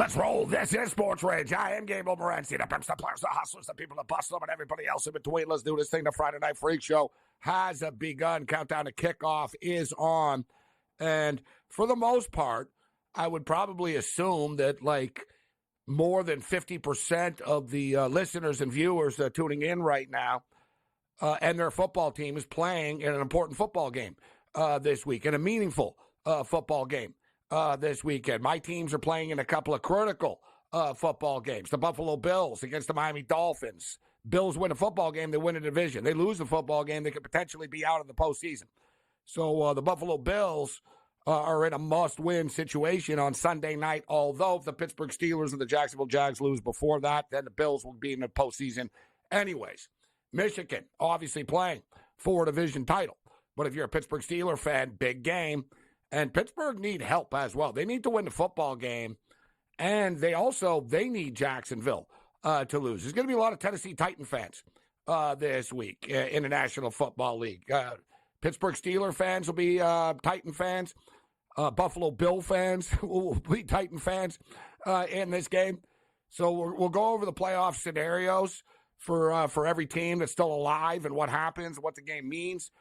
Let's roll. This is SportsRage. I am Gabriel Morency. The pimps, the players, the hustlers, the people that bustle them, and everybody else in between. Let's do this thing. The Friday Night Freak Show has begun. Countdown to kickoff is on. And for the most part, I would probably assume that like more than 50% of the listeners and viewers tuning in right now and their football team is playing in an important football game this week, and a meaningful football game this weekend. My teams are playing in a couple of critical football games. The Buffalo Bills against the Miami Dolphins. Bills win a football game, they win a division. They lose a football game, they could potentially be out of the postseason. So the Buffalo Bills are in a must-win situation on Sunday night, although if the Pittsburgh Steelers and the Jacksonville Jags lose before that, then the Bills will be in the postseason anyways. Michigan, obviously playing for a division title. But if you're a Pittsburgh Steelers fan, big game. And Pittsburgh need help as well. They need to win the football game. And they need Jacksonville to lose. There's going to be a lot of Tennessee Titan fans this week in the National Football League. Pittsburgh Steelers fans will be Titan fans. Buffalo Bill fans will be Titan fans in this game. So we'll go over the playoff scenarios for every team that's still alive and what happens, what the game means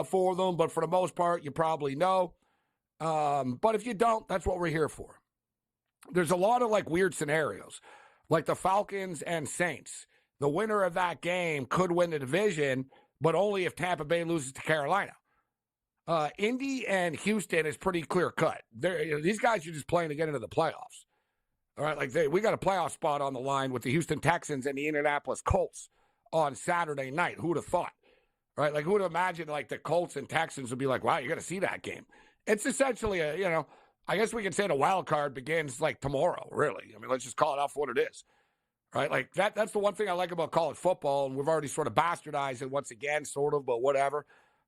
for them. But for the most part, you probably know. But if you don't, that's what we're here for. There's a lot of like weird scenarios, like the Falcons and Saints. The winner of that game could win the division, but only if Tampa Bay loses to Carolina. Indy and Houston is pretty clear cut. These guys are just playing to get into the playoffs. All right, we got a playoff spot on the line with the Houston Texans and the Indianapolis Colts on Saturday night. Who would have thought? Right, like who would have imagined like the Colts and Texans would be like, wow, you're going to see that game. It's essentially I guess we can say the wild card begins like tomorrow, really. I mean, let's just call it out for what it is. Right? Like that's the one thing I like about college football, and we've already sort of bastardized it once again, sort of, but whatever.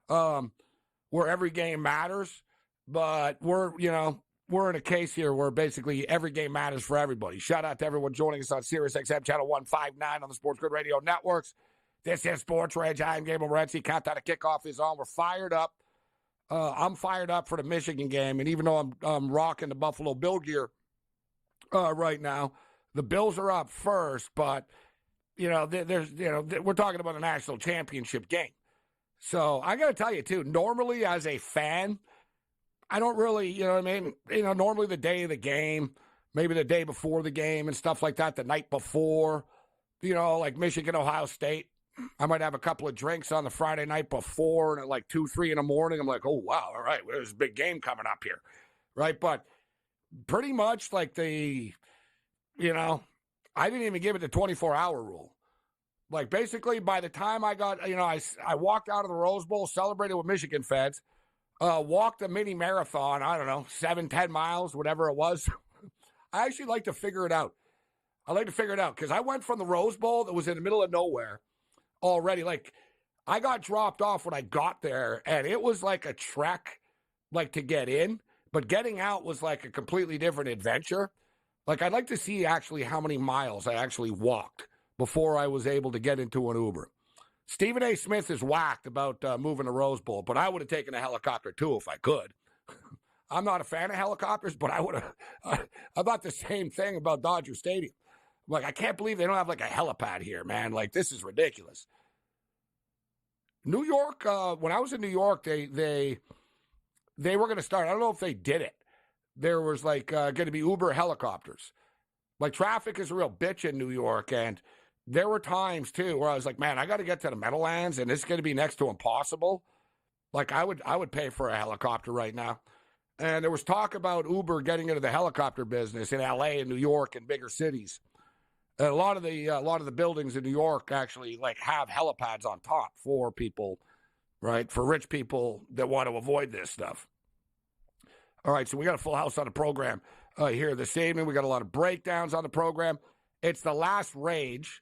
Where every game matters, but we're in a case here where basically every game matters for everybody. Shout out to everyone joining us on SiriusXM Channel 159 on the SportsGrid Radio Networks. This is SportsRage. I'm Gabriel Morency. Countdown to kickoff is on. We're fired up. I'm fired up for the Michigan game, and even though I'm rocking the Buffalo Bill gear right now, the Bills are up first. But we're talking about a national championship game. So I got to tell you too. Normally, as a fan, I don't really, normally the day of the game, maybe the day before the game and stuff like that, the night before, like Michigan, Ohio State. I might have a couple of drinks on the Friday night before, and at like 2, 3 in the morning, I'm like, oh, wow, all right, there's a big game coming up here, right? But pretty much like I didn't even give it the 24-hour rule. Like basically by the time I got, I walked out of the Rose Bowl, celebrated with Michigan fans, walked a mini marathon, I don't know, 7, 10 miles, whatever it was. I actually like to figure it out. I like to figure it out because I went from the Rose Bowl that was in the middle of nowhere already. Like I got dropped off when I got there, and it was like a trek, like to get in, but getting out was like a completely different adventure. Like I'd like to see actually how many miles I actually walked before I was able to get into an Uber. Stephen A. Smith is whacked about moving the Rose Bowl, but I would have taken a helicopter too if I could. I'm not a fan of helicopters, but I would have. I thought the same thing about Dodger Stadium. Like, I can't believe they don't have like a helipad here, man. Like, this is ridiculous. New York, when I was in New York, they were going to start. I don't know if they did it. There was like going to be Uber helicopters. Like, traffic is a real bitch in New York, and there were times too where I was like, man, I got to get to the Meadowlands, and it's going to be next to impossible. Like, I would pay for a helicopter right now. And there was talk about Uber getting into the helicopter business in L.A. and New York and bigger cities. And a lot of the buildings in New York actually like have helipads on top for people, right? For rich people that want to avoid this stuff. All right, so we got a full house on the program here this evening. We got a lot of breakdowns on the program. It's the last Rage.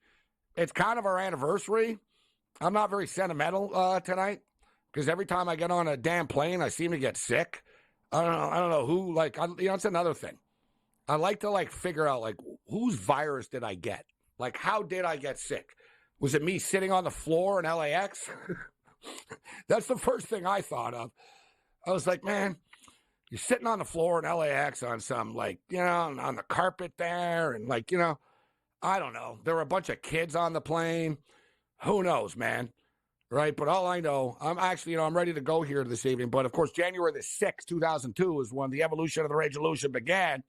It's kind of our anniversary. I'm not very sentimental tonight because every time I get on a damn plane, I seem to get sick. I don't know who. Like, it's another thing. I like to like figure out like whose virus did I get? Like, how did I get sick? Was it me sitting on the floor in LAX? That's the first thing I thought of. I was like, man, you're sitting on the floor in LAX on some, like, on the carpet there. And, like, I don't know. There were a bunch of kids on the plane. Who knows, man? Right? But all I know, I'm actually, I'm ready to go here this evening. But, of course, January the 6th, 2002 is when the evolution of the Rage Illusion began.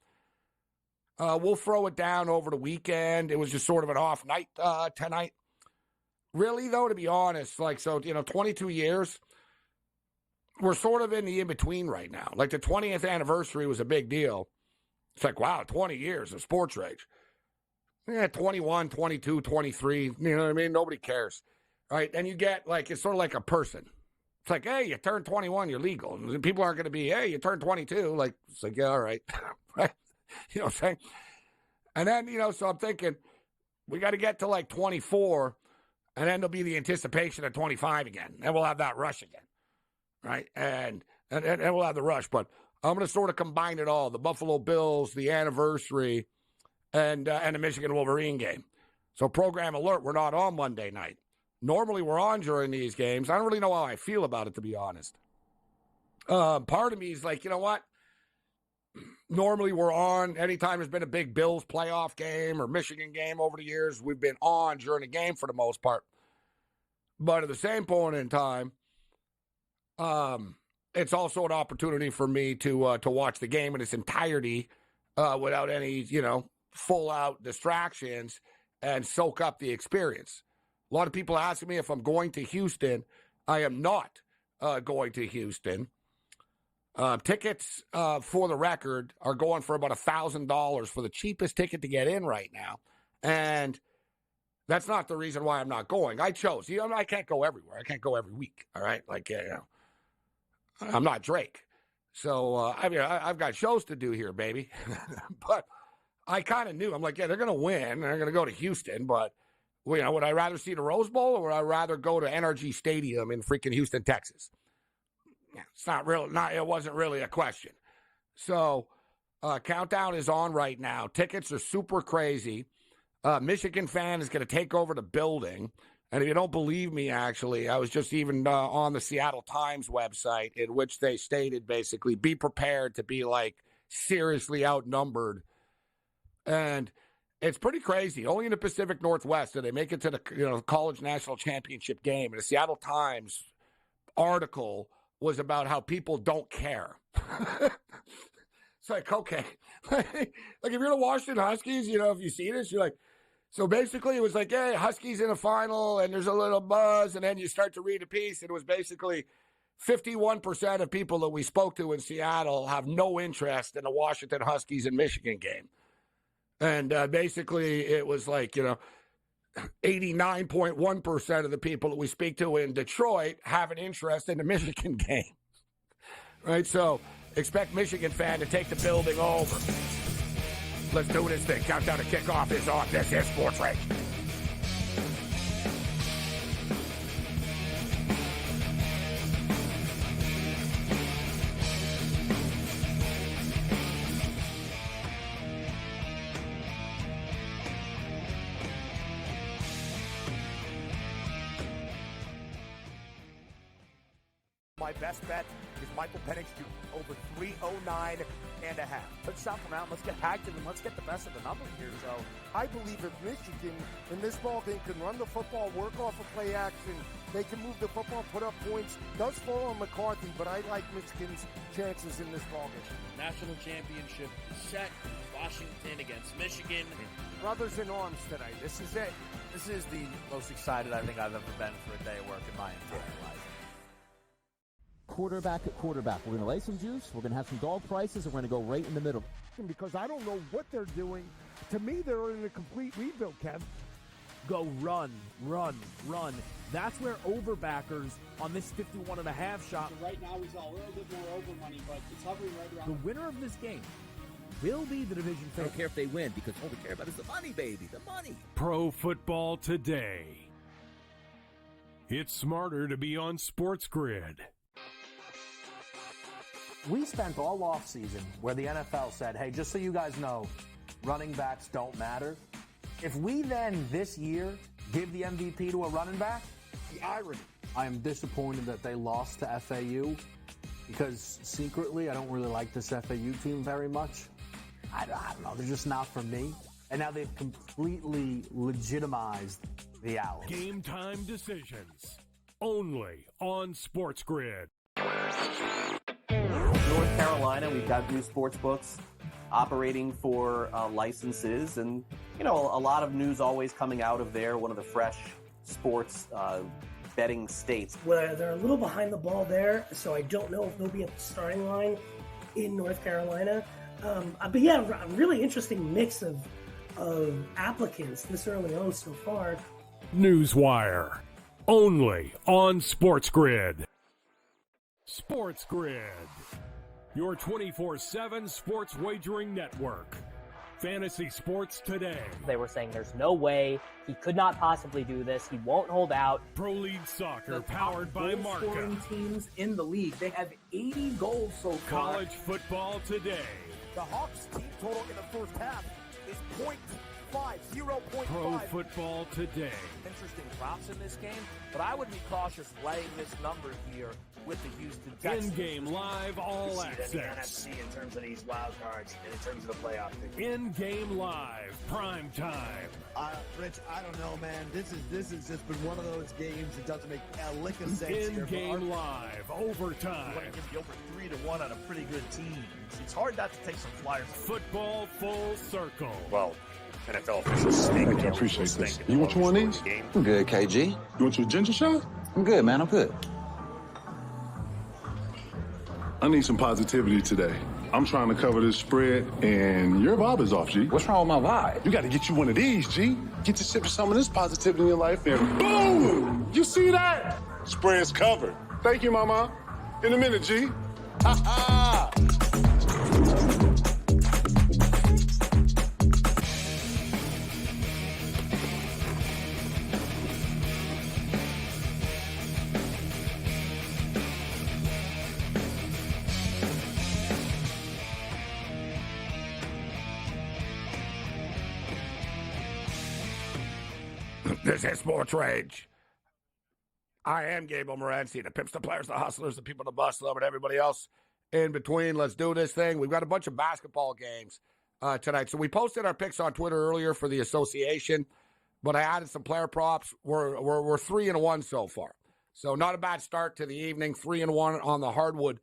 We'll throw it down over the weekend. It was just sort of an off night tonight. Really, though, to be honest, like, so, 22 years, we're sort of in the in-between right now. Like, the 20th anniversary was a big deal. It's like, wow, 20 years of Sports Rage. Yeah, 21, 22, 23, you know what I mean? Nobody cares, right? And you get, like, it's sort of like a person. It's like, hey, you turned 21, you're legal. And people aren't going to be, hey, you turned 22. Like, it's like, yeah, all right, right? You know what I'm saying? And then, so I'm thinking, we got to get to like 24, and then there'll be the anticipation of 25 again. And we'll have that rush again, right? And we'll have the rush. But I'm going to sort of combine it all, the Buffalo Bills, the anniversary, and the Michigan Wolverine game. So program alert, we're not on Monday night. Normally we're on during these games. I don't really know how I feel about it, to be honest. Part of me is like, you know what? Normally we're on anytime there's been a big Bills playoff game or Michigan game over the years. We've been on during the game for the most part. But at the same point in time, it's also an opportunity for me to watch the game in its entirety without any, full-out distractions and soak up the experience. A lot of people asking me if I'm going to Houston. I am not going to Houston. Tickets, for the record, are going for about $1,000 for the cheapest ticket to get in right now. And that's not the reason why I'm not going. I chose. I can't go everywhere. I can't go every week, all right? Like, I'm not Drake. So, I've got shows to do here, baby. But I kind of knew. I'm like, yeah, they're going to win. They're going to go to Houston. But, would I rather see the Rose Bowl or would I rather go to NRG Stadium in freaking Houston, Texas? It's it wasn't really a question. So, countdown is on right now. Tickets are super crazy. Michigan fan is going to take over the building. And if you don't believe me, actually, I was just even on the Seattle Times website in which they stated basically, be prepared to be like seriously outnumbered. And it's pretty crazy. Only in the Pacific Northwest did they make it to the college national championship game. And the Seattle Times article was about how people don't care. It's like, okay. Like if you're the Washington Huskies, if you see this, you're like, so basically it was like, hey, Huskies in a final and there's a little buzz. And then you start to read a piece. And it was basically 51% of people that we spoke to in Seattle have no interest in the Washington Huskies and Michigan game. And basically it was like, 89.1% of the people that we speak to in Detroit have an interest in the Michigan game. Right? So expect Michigan fan to take the building over. Let's do this thing. Countdown to kickoff is on. This is Sports Rage. My best bet is Michael Penix Jr. over 309 and a half. Let's shop them out. Let's get active and let's get the best of the numbers here. So I believe if Michigan in this ball game can run the football, work off of play action, they can move the football, put up points. Does fall on McCarthy, but I like Michigan's chances in this ball game. National championship is set. Washington against Michigan. Brothers in arms today. This is it. This is the most excited I think I've ever been for a day of work in my entire life. Quarterback at quarterback. We're going to lay some juice. We're going to have some dog prices, and we're going to go right in the middle. Because I don't know what they're doing. To me, they're in a complete rebuild, Kev. Go run, run, run. That's where overbackers on this 51.5 shot. Right now, he's a little bit more over money, but it's hovering right around. The winner of this game will be the division favorite. I don't care if they win, because all we care about is the money, baby, the money. Pro Football Today. It's smarter to be on SportsGrid. We spent all offseason where the NFL said, hey, just so you guys know, running backs don't matter. If we then this year give the MVP to a running back, the irony. I am disappointed that they lost to FAU. because secretly I don't really like this FAU team very much. I don't know. They're just not for me. And now they've completely legitimized the Owls. Game time decisions. Only on SportsGrid. North Carolina, we've got new sports books operating for licenses. And, a lot of news always coming out of there. One of the fresh sports betting states. Well, they're a little behind the ball there, so I don't know if they'll be at the starting line in North Carolina. But yeah, a really interesting mix of applicants this early on so far. Newswire. Only on SportsGrid. SportsGrid. Your 24/7 sports wagering network. Fantasy sports today. They were saying there's no way he could not possibly do this. He won't hold out. Pro League Soccer powered by Marca. Scoring teams in the league. They have 80 goals so far. College football today. The Hawks team total in the first half is 0.5. Pro football today. Interesting props in this game, but I would be cautious laying this number here with the Houston Texans. In-game live all access. The NFC in terms of these wild cards and in terms of the playoff picture. In-game live, prime time. Rich, I don't know, man. This has just been one of those games that doesn't make a lick of sense. In-game live, overtime. You want to give you over 3-1 on a pretty good team. It's hard not to take some flyers. Football full circle. Well, NFL officials stink. I appreciate this. You want one of these? I'm good, KG. You want your ginger shot? I'm good, man. I'm good. I need some positivity today. I'm trying to cover this spread, and your vibe is off, G. What's wrong with my vibe? You got to get you one of these, G. Get to sip some of this positivity in your life, and boom! You see that? Spread's covered. Thank you, Mama. In a minute, G. Ha ha! This is SportsRage. I am Gabriel Morency, the pimps, the players, the hustlers, the people, the bustle, and everybody else in between. Let's do this thing. We've got a bunch of basketball games tonight. So we posted our picks on Twitter earlier for the association, but I added some player props. We're 3-1 so far. So not a bad start to the evening. 3-1 on the hardwood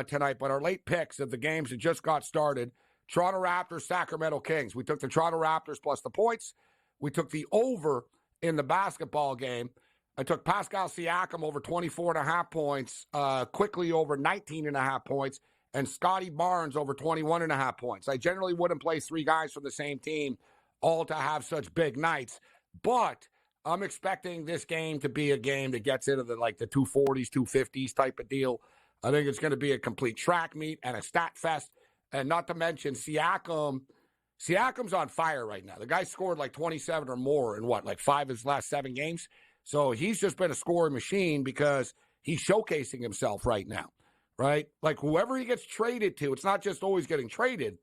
tonight. But our late picks of the games that just got started, Toronto Raptors, Sacramento Kings. We took the Toronto Raptors plus the points. We took the over in the basketball game. I took Pascal Siakam over 24.5 points, quickly over 19.5 points, and Scotty Barnes over 21.5 points. I generally wouldn't play three guys from the same team all to have such big nights, but I'm expecting this game to be a game that gets into the 240s, 250s type of deal. I think it's going to be a complete track meet and a stat fest, and not to mention Siakam's on fire right now. The guy scored 27 or more in 5 of his last 7 games. So he's just been a scoring machine because he's showcasing himself right now, right? Whoever he gets traded to, it's not just always getting traded.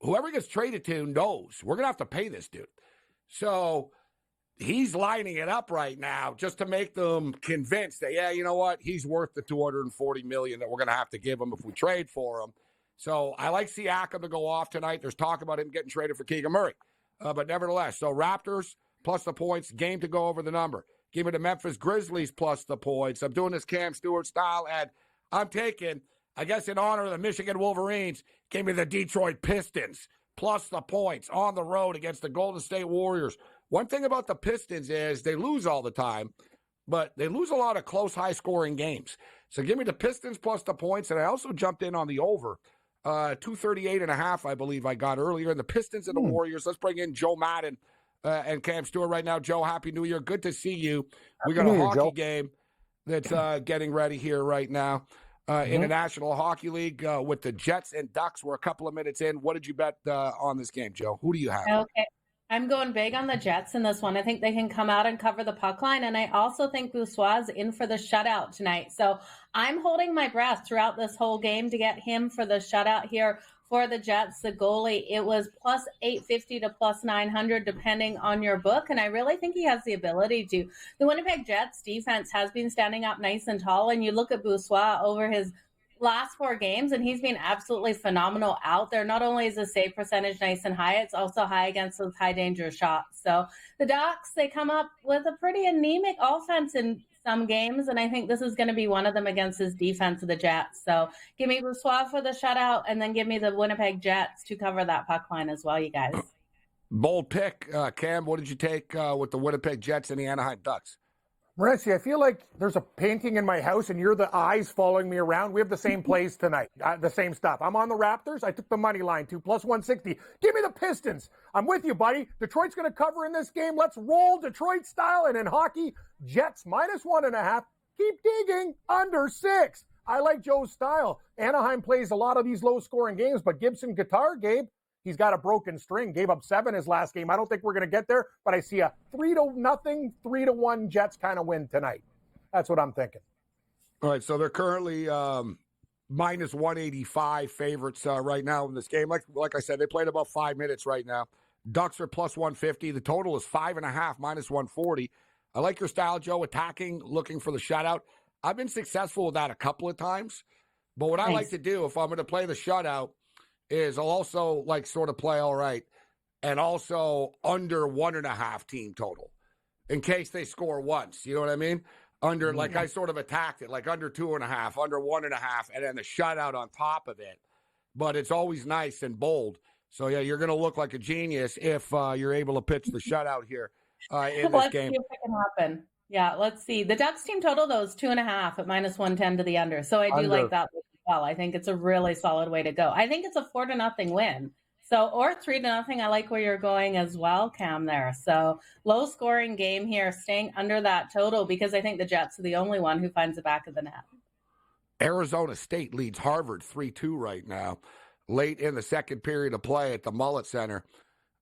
Whoever he gets traded to knows we're going to have to pay this dude. So he's lining it up right now just to make them convinced that, yeah, you know what? He's worth the $240 million that we're going to have to give him if we trade for him. So I like Siakam to go off tonight. There's talk about him getting traded for Keegan Murray. But nevertheless, so Raptors plus the points, game to go over the number. Give me the Memphis Grizzlies plus the points. I'm doing this Cam Stewart style, and I'm taking, I guess in honor of the Michigan Wolverines, give me the Detroit Pistons plus the points on the road against the Golden State Warriors. One thing about the Pistons is they lose all the time, but they lose a lot of close, high-scoring games. So give me the Pistons plus the points, and I also jumped in on the over. 238.5, I believe I got earlier. And the Pistons and the Warriors. Let's bring in Joe Madden and Cam Stewart right now. Joe, Happy New Year. Good to see you. We got a hockey game that's getting ready here right now in the National Hockey League with the Jets and Ducks. We're a couple of minutes in. What did you bet on this game, Joe? Who do you have? Okay. I'm going big on the Jets in this one. I think they can come out and cover the puck line. And I also think Boussois in for the shutout tonight. So I'm holding my breath throughout this whole game to get him for the shutout here for the Jets. The goalie, it was plus 850 to plus 900, depending on your book. And I really think he has the ability to. The Winnipeg Jets defense has been standing up nice and tall. And you look at Boussois over his last 4 games, and he's been absolutely phenomenal out there. Not only is the save percentage nice and high, it's also high against those high danger shots. So the Ducks, they come up with a pretty anemic offense in some games, and I think this is going to be one of them against this defense of the Jets. So give me Boussois for the shutout, and then give me the Winnipeg Jets to cover that puck line as well, you guys. Bold pick. Cam, what did you take with the Winnipeg Jets and the Anaheim Ducks? Morency, I feel like there's a painting in my house and you're the eyes following me around. We have the same plays tonight, the same stuff. I'm on the Raptors. I took the money line too, plus 160. Give me the Pistons. I'm with you, buddy. Detroit's going to cover in this game. Let's roll Detroit style. And in hockey, Jets minus 1.5. Keep digging under 6. I like Joe's style. Anaheim plays a lot of these low-scoring games, but Gibson Guitar, Gabe, he's got a broken string. Gave up 7 his last game. I don't think we're going to get there, but I see a 3-0, 3-1 Jets kind of win tonight. That's what I'm thinking. All right, so they're currently minus 185 favorites right now in this game. Like I said, they played about 5 minutes right now. Ducks are plus 150. The total is 5.5, minus 140. I like your style, Joe, attacking, looking for the shutout. I've been successful with that a couple of times, but what I like to do if I'm going to play the shutout is I'll also sort of play all right and also under 1.5 team total in case they score once. You know what I mean? Under, I sort of attacked it, under 2.5, under 1.5, and then the shutout on top of it. But it's always nice and bold. So, yeah, you're going to look like a genius if you're able to pitch the shutout here in this game. Let's see if it can happen. Yeah, let's see. The Ducks team total, though, is 2.5 at minus 110 to the under. So I do like that as well. I think it's a really solid way to go. I think it's a 4-0 win. So, or 3-0. I like where you're going as well, Cam, there. So low scoring game here, staying under that total because I think the Jets are the only one who finds the back of the net. Arizona State leads Harvard 3-2 right now. Late in the second period of play at the Mullet Center,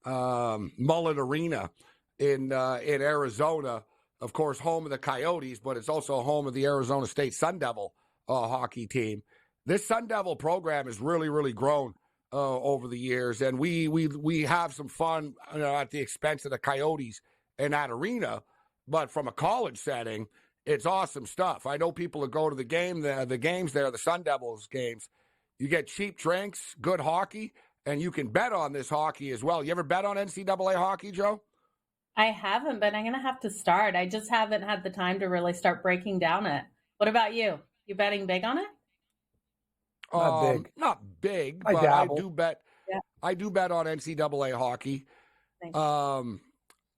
Mullet Arena in Arizona. Of course, home of the Coyotes, but it's also home of the Arizona State Sun Devil hockey team. This Sun Devil program has really, really grown over the years, and we have some fun at the expense of the Coyotes in that arena. But from a college setting, it's awesome stuff. I know people that go to the games there, the Sun Devils games. You get cheap drinks, good hockey, and you can bet on this hockey as well. You ever bet on NCAA hockey, Joe? I haven't, but I'm going to have to start. I just haven't had the time to really start breaking down it. What about you? You betting big on it? Not big, but I do bet. Yeah. I do bet on NCAA hockey.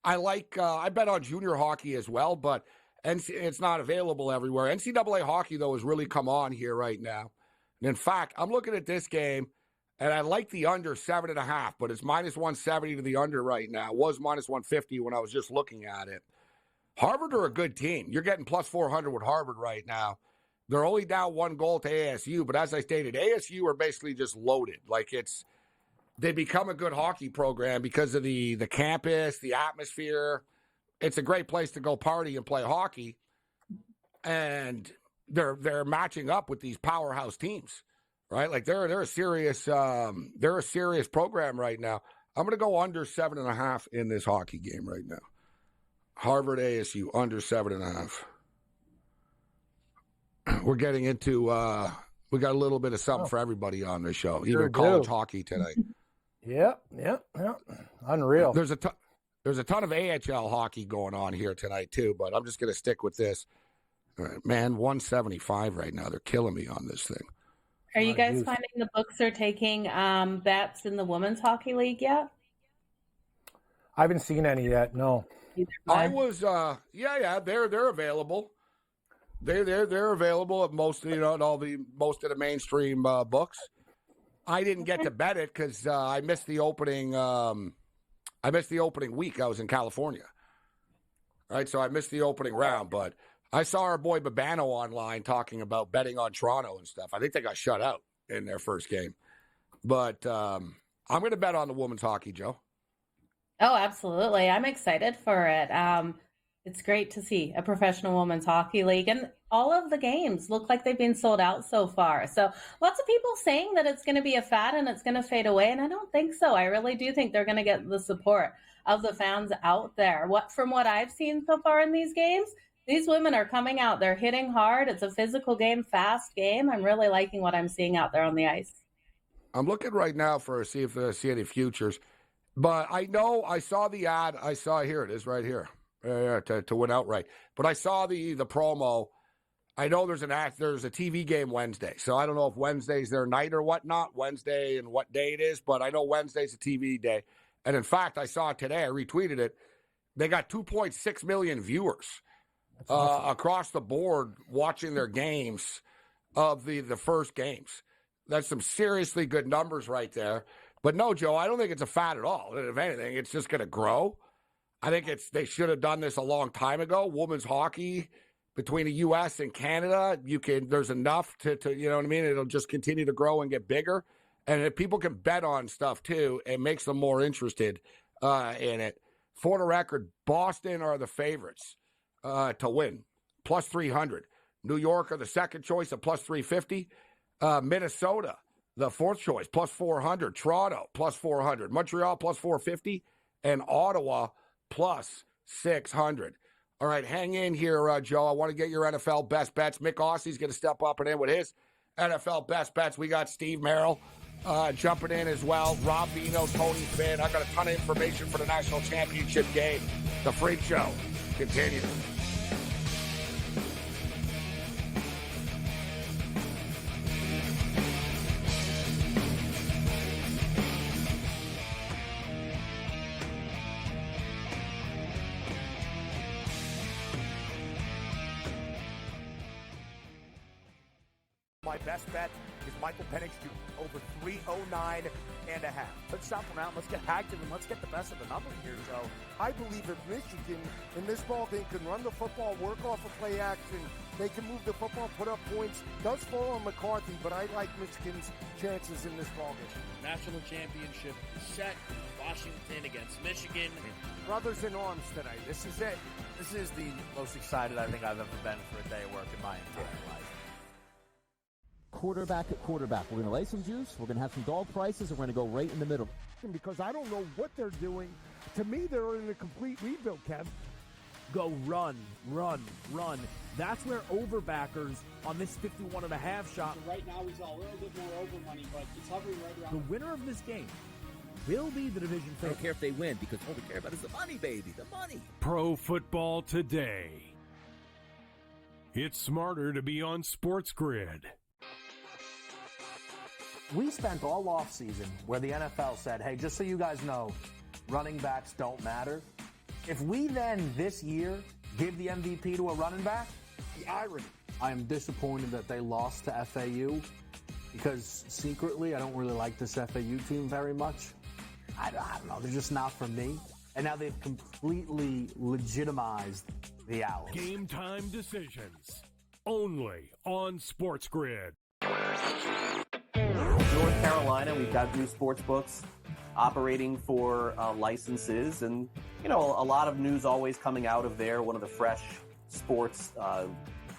I bet on junior hockey as well, but it's not available everywhere. NCAA hockey, though, has really come on here right now. And in fact, I'm looking at this game, and I like the under 7.5, but it's minus 170 to the under right now. It was minus 150 when I was just looking at it. Harvard are a good team. You're getting plus 400 with Harvard right now. They're only down 1 goal to ASU, but as I stated, ASU are basically just loaded. They become a good hockey program because of the campus, the atmosphere. It's a great place to go party and play hockey. And they're matching up with these powerhouse teams, right? They're a serious program right now. I'm going to go under 7.5 in this hockey game right now. Harvard ASU under 7.5. We're getting into we got a little bit of something for everybody on this show, even college hockey tonight. Yeah. Unreal. There's a ton of AHL hockey going on here tonight too, but I'm just going to stick with this. All right, man, 175 right now. They're killing me on this thing. Are you guys finding the books are taking bets in the Women's Hockey League yet? I haven't seen any yet. No. I was they're available. They're available at most at most of the mainstream books. I didn't get to bet it because I missed the opening. I missed the opening week. I was in California, right? So I missed the opening round. But I saw our boy Babano online talking about betting on Toronto and stuff. I think they got shut out in their first game. But I'm going to bet on the women's hockey, Joe. Oh, absolutely. I'm excited for it. It's great to see a professional women's hockey league, and all of the games look like they've been sold out so far. So lots of people saying that it's going to be a fad and it's going to fade away, and I don't think so. I really do think they're going to get the support of the fans out there. From what I've seen so far in these games, These women are coming out. They're hitting hard. It's a physical game, fast game. I'm really liking what I'm seeing out there on the ice. I'm looking right now for see if I see any futures. But I know I saw the ad. I saw here it is right here to win outright. But I saw the promo. I know there's a TV game Wednesday. So I don't know if Wednesday's their night or whatnot. Wednesday and what day it is. But I know Wednesday's a TV day. And in fact, I saw it today. I retweeted it. They got 2.6 million viewers across the board watching their games of the first games. That's some seriously good numbers right there. But no, Joe, I don't think it's a fad at all. If anything, it's just going to grow. I think they should have done this a long time ago. Women's hockey between the U.S. and Canada, there's enough to you know what I mean? It'll just continue to grow and get bigger. And if people can bet on stuff too, it makes them more interested in it. For the record, Boston are the favorites to win, plus 300. New York are the second choice at plus 350. Minnesota, the fourth choice, plus 400. Toronto, plus 400. Montreal, plus 450. And Ottawa, plus 600. All right, hang in here, Joe. I want to get your NFL best bets. Mick Ossie's going to step up and in with his NFL best bets. We got Steve Merrill jumping in as well. Rob Vino, Tony Finn. I got a ton of information for the national championship game. The Freak Show continues. My best bet is Michael Penix Jr. over 309 and a half. Let's stop around. Let's get active and let's get the best of the number here, Joe. I believe if Michigan in this ball game can run the football, work off of play action, they can move the football, put up points. Does fall on McCarthy, but I like Michigan's chances in this ball game. National championship is set. Washington against Michigan. Brothers in arms tonight. This is it. This is the most excited I think I've ever been for a day of work in my entire life. Quarterback at quarterback. We're going to lay some juice. We're going to have some dog prices, and we're going to go right in the middle. Because I don't know what they're doing. To me, they're in a complete rebuild, Kev. Go run, run, run. That's where overbackers on this 51.5 shot. Right now, he's a little bit more over money, but it's hovering right around. The winner of this game will be the division I favorite. don't care if they win, because all we care about is the money, baby, the money. Pro Football Today. It's smarter to be on SportsGrid. We spent all offseason where the NFL said, hey, just so you guys know, running backs don't matter. If we then this year give the MVP to a running back, the irony. I am disappointed that they lost to FAU because secretly I don't really like this FAU team very much. I don't know. They're just not for me. And now they've completely legitimized the Owls. Game time decisions. Only on SportsGrid. North Carolina, we've got new sports books operating for licenses, and a lot of news always coming out of there. One of the fresh sports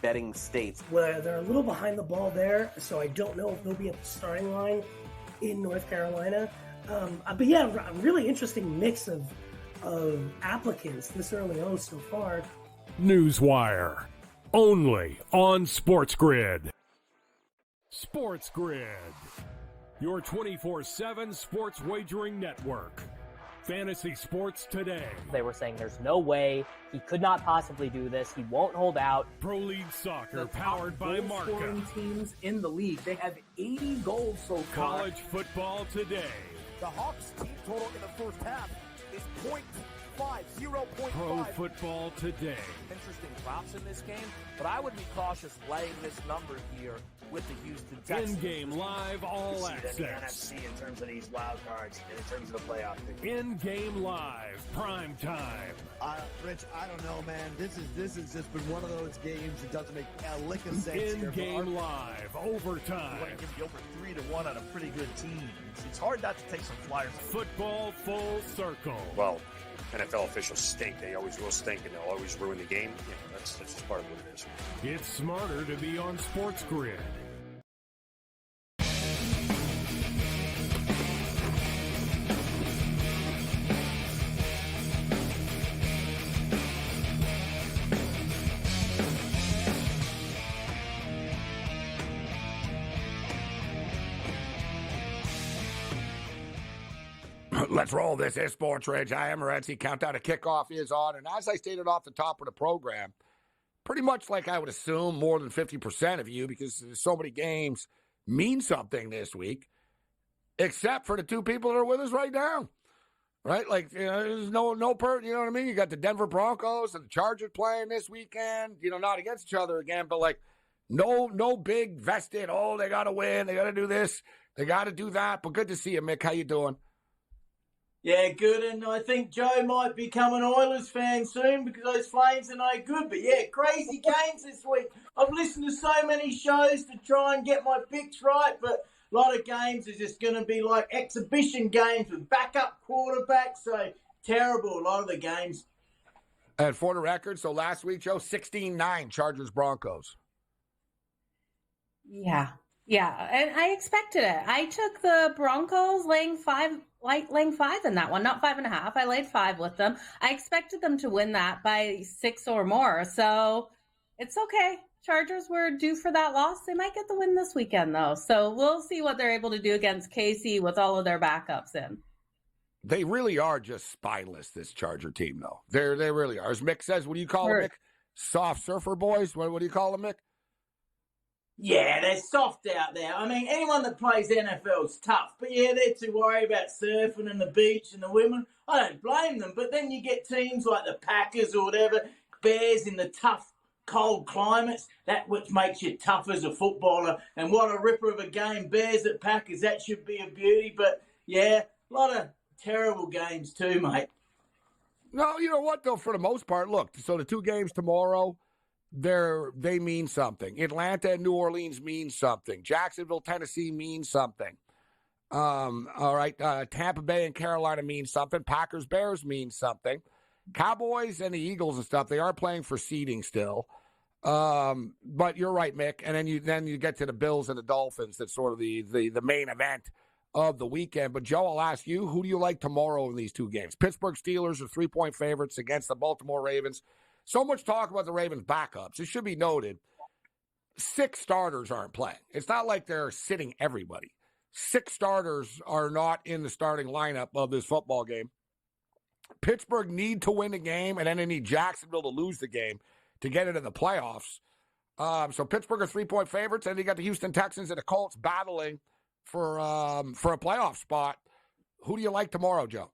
betting states. Well, they're a little behind the ball there, so I don't know if they'll be at the starting line in North Carolina. But yeah, a really interesting mix of applicants this early on so far. Newswire. Only on SportsGrid. SportsGrid. Your 24/7 sports wagering network. Fantasy sports today. They were saying there's no way he could not possibly do this. He won't hold out. Pro League Soccer, The powered by top Marca. goal-scoring teams in the league. They have 80 goals so far. College football today. The Hawks team total in the first half is 0.5. Pro football today. Interesting props in this game, but I would be cautious laying this number here with the Houston Texans. In-game live all You see that access. in the NFC in terms of these wild cards and in terms of the playoff picture. In-game live, prime time. Rich, I don't know, man. This has just been one of those games that doesn't make a lick of sense here. In-game live, overtime. You want to give you over 3-1 on a pretty good team. It's hard not to take some flyers. Football full circle. Well, NFL officials stink. They always will stink, and they'll always ruin the game. That's just part of what it is. It's smarter to be on SportsGrid. Let's roll. This is SportsRage. I am Morency. Countdown to kickoff is on. And as I stated off the top of the program, pretty much like I would assume more than 50% of you, because so many games mean something this week, except for the two people that are with us right now. Right? Like, there's no you know what I mean? You got the Denver Broncos and the Chargers playing this weekend, not against each other again, but like no big vested, they got to win, they got to do this, they got to do that. But good to see you, Mick. How you doing? Yeah, good, and I think Joe might become an Oilers fan soon because those Flames are no good. But yeah, crazy games this week. I've listened to so many shows to try and get my picks right, but a lot of games are just going to be like exhibition games with backup quarterbacks. So terrible, a lot of the games. And for the record, so last week, Joe, 16-9 Chargers Broncos. Yeah, and I expected it. I took the Broncos laying five in that one, not 5.5. I laid 5 with them. I expected them to win that by 6 or more, so it's okay. Chargers were due for that loss. They might get the win this weekend, though. So we'll see what they're able to do against KC with all of their backups in. They really are just spineless, this Charger team, though. They really are. As Mick says, what do you call them, Mick? Soft surfer boys? What do you call them, Mick? Yeah, they're soft out there. I mean, anyone that plays NFL is tough. But yeah, they're too worried about surfing and the beach and the women. I don't blame them. But then you get teams like the Packers or whatever, Bears in the tough, cold climates, that which makes you tough as a footballer. And what a ripper of a game, Bears at Packers, that should be a beauty. But yeah, a lot of terrible games too, mate. No, you know what, though, for the most part, look, so the 2 games tomorrow, they mean something. Atlanta and New Orleans mean something. Jacksonville, Tennessee means something. All right, Tampa Bay and Carolina means something. Packers, Bears means something. Cowboys and the Eagles and stuff, they are playing for seeding still. But you're right, Mick. And then you get to the Bills and the Dolphins. That's sort of the main event of the weekend. But, Joe, I'll ask you, who do you like tomorrow in these 2 games? Pittsburgh Steelers are 3-point favorites against the Baltimore Ravens. So much talk about the Ravens' backups. It should be noted, 6 starters aren't playing. It's not like they're sitting everybody. 6 starters are not in the starting lineup of this football game. Pittsburgh need to win the game, and then they need Jacksonville to lose the game to get into the playoffs. So Pittsburgh are 3-point favorites, and you got the Houston Texans and the Colts battling for a playoff spot. Who do you like tomorrow, Joe?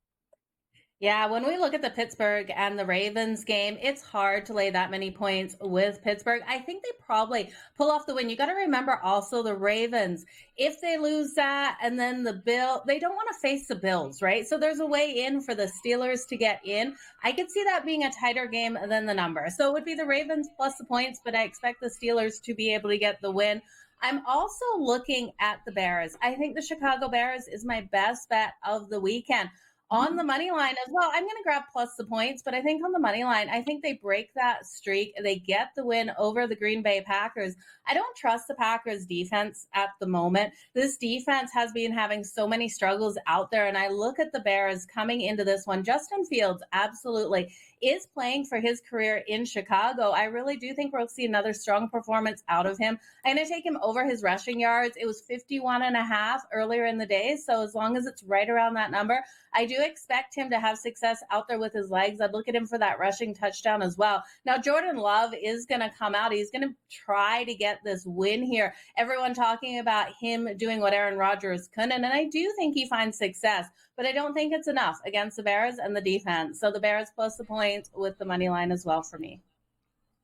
Yeah, when we look at the Pittsburgh and the Ravens game, it's hard to lay that many points with Pittsburgh. I think they probably pull off the win. You got to remember also the Ravens, if they lose that and then the Bills, they don't want to face the Bills, right? So there's a way in for the Steelers to get in. I could see that being a tighter game than the number. So it would be the Ravens plus the points, but I expect the Steelers to be able to get the win. I'm also looking at the Bears. I think the Chicago Bears is my best bet of the weekend. On the money line as well, I'm going to grab plus the points, but I think on the money line, I think they break that streak. They get the win over the Green Bay Packers. I don't trust the Packers defense at the moment. This defense has been having so many struggles out there, and I look at the Bears coming into this one. Justin Fields absolutely is playing for his career in Chicago. I really do think we'll see another strong performance out of him. I'm going to take him over his rushing yards. It was 51.5 earlier in the day, so as long as it's right around that number, I do expect him to have success out there with his legs. I'd look at him for that rushing touchdown as well. Now, Jordan Love is going to come out. He's going to try to get this win here. Everyone talking about him doing what Aaron Rodgers couldn't, and I do think he finds success, but I don't think it's enough against the Bears and the defense. So the Bears plus the points with the money line as well for me.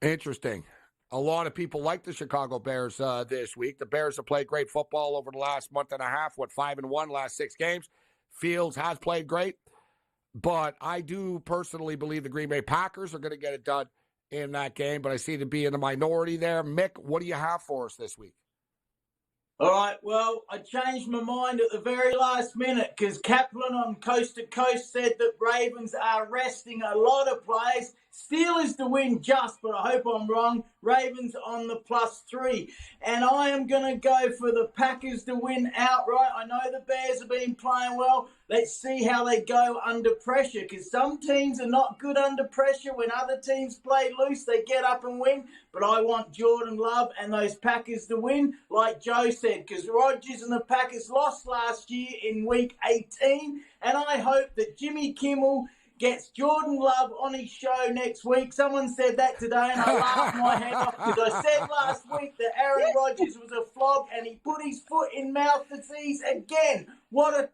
Interesting. A lot of people like the Chicago Bears this week. The Bears have played great football over the last month and a half, 5-1 last 6 games. Fields has played great, but I do personally believe the Green Bay Packers are going to get it done in that game, but I see them being in the minority there. Mick, what do you have for us this week? All right, well, I changed my mind at the very last minute because Kaplan on Coast to Coast said that Ravens are resting a lot of players. Steelers to win just, but I hope I'm wrong. Ravens on the +3. And I am going to go for the Packers to win outright. I know the Bears have been playing well. Let's see how they go under pressure, because some teams are not good under pressure. When other teams play loose, they get up and win. But I want Jordan Love and those Packers to win, like Joe said, because Rodgers and the Packers lost last year in Week 18. And I hope that Jimmy Kimmel gets Jordan Love on his show next week. Someone said that today, and I laughed my head off, because I said last week that Aaron Rodgers was a flog, and he put his foot in mouth disease again. What an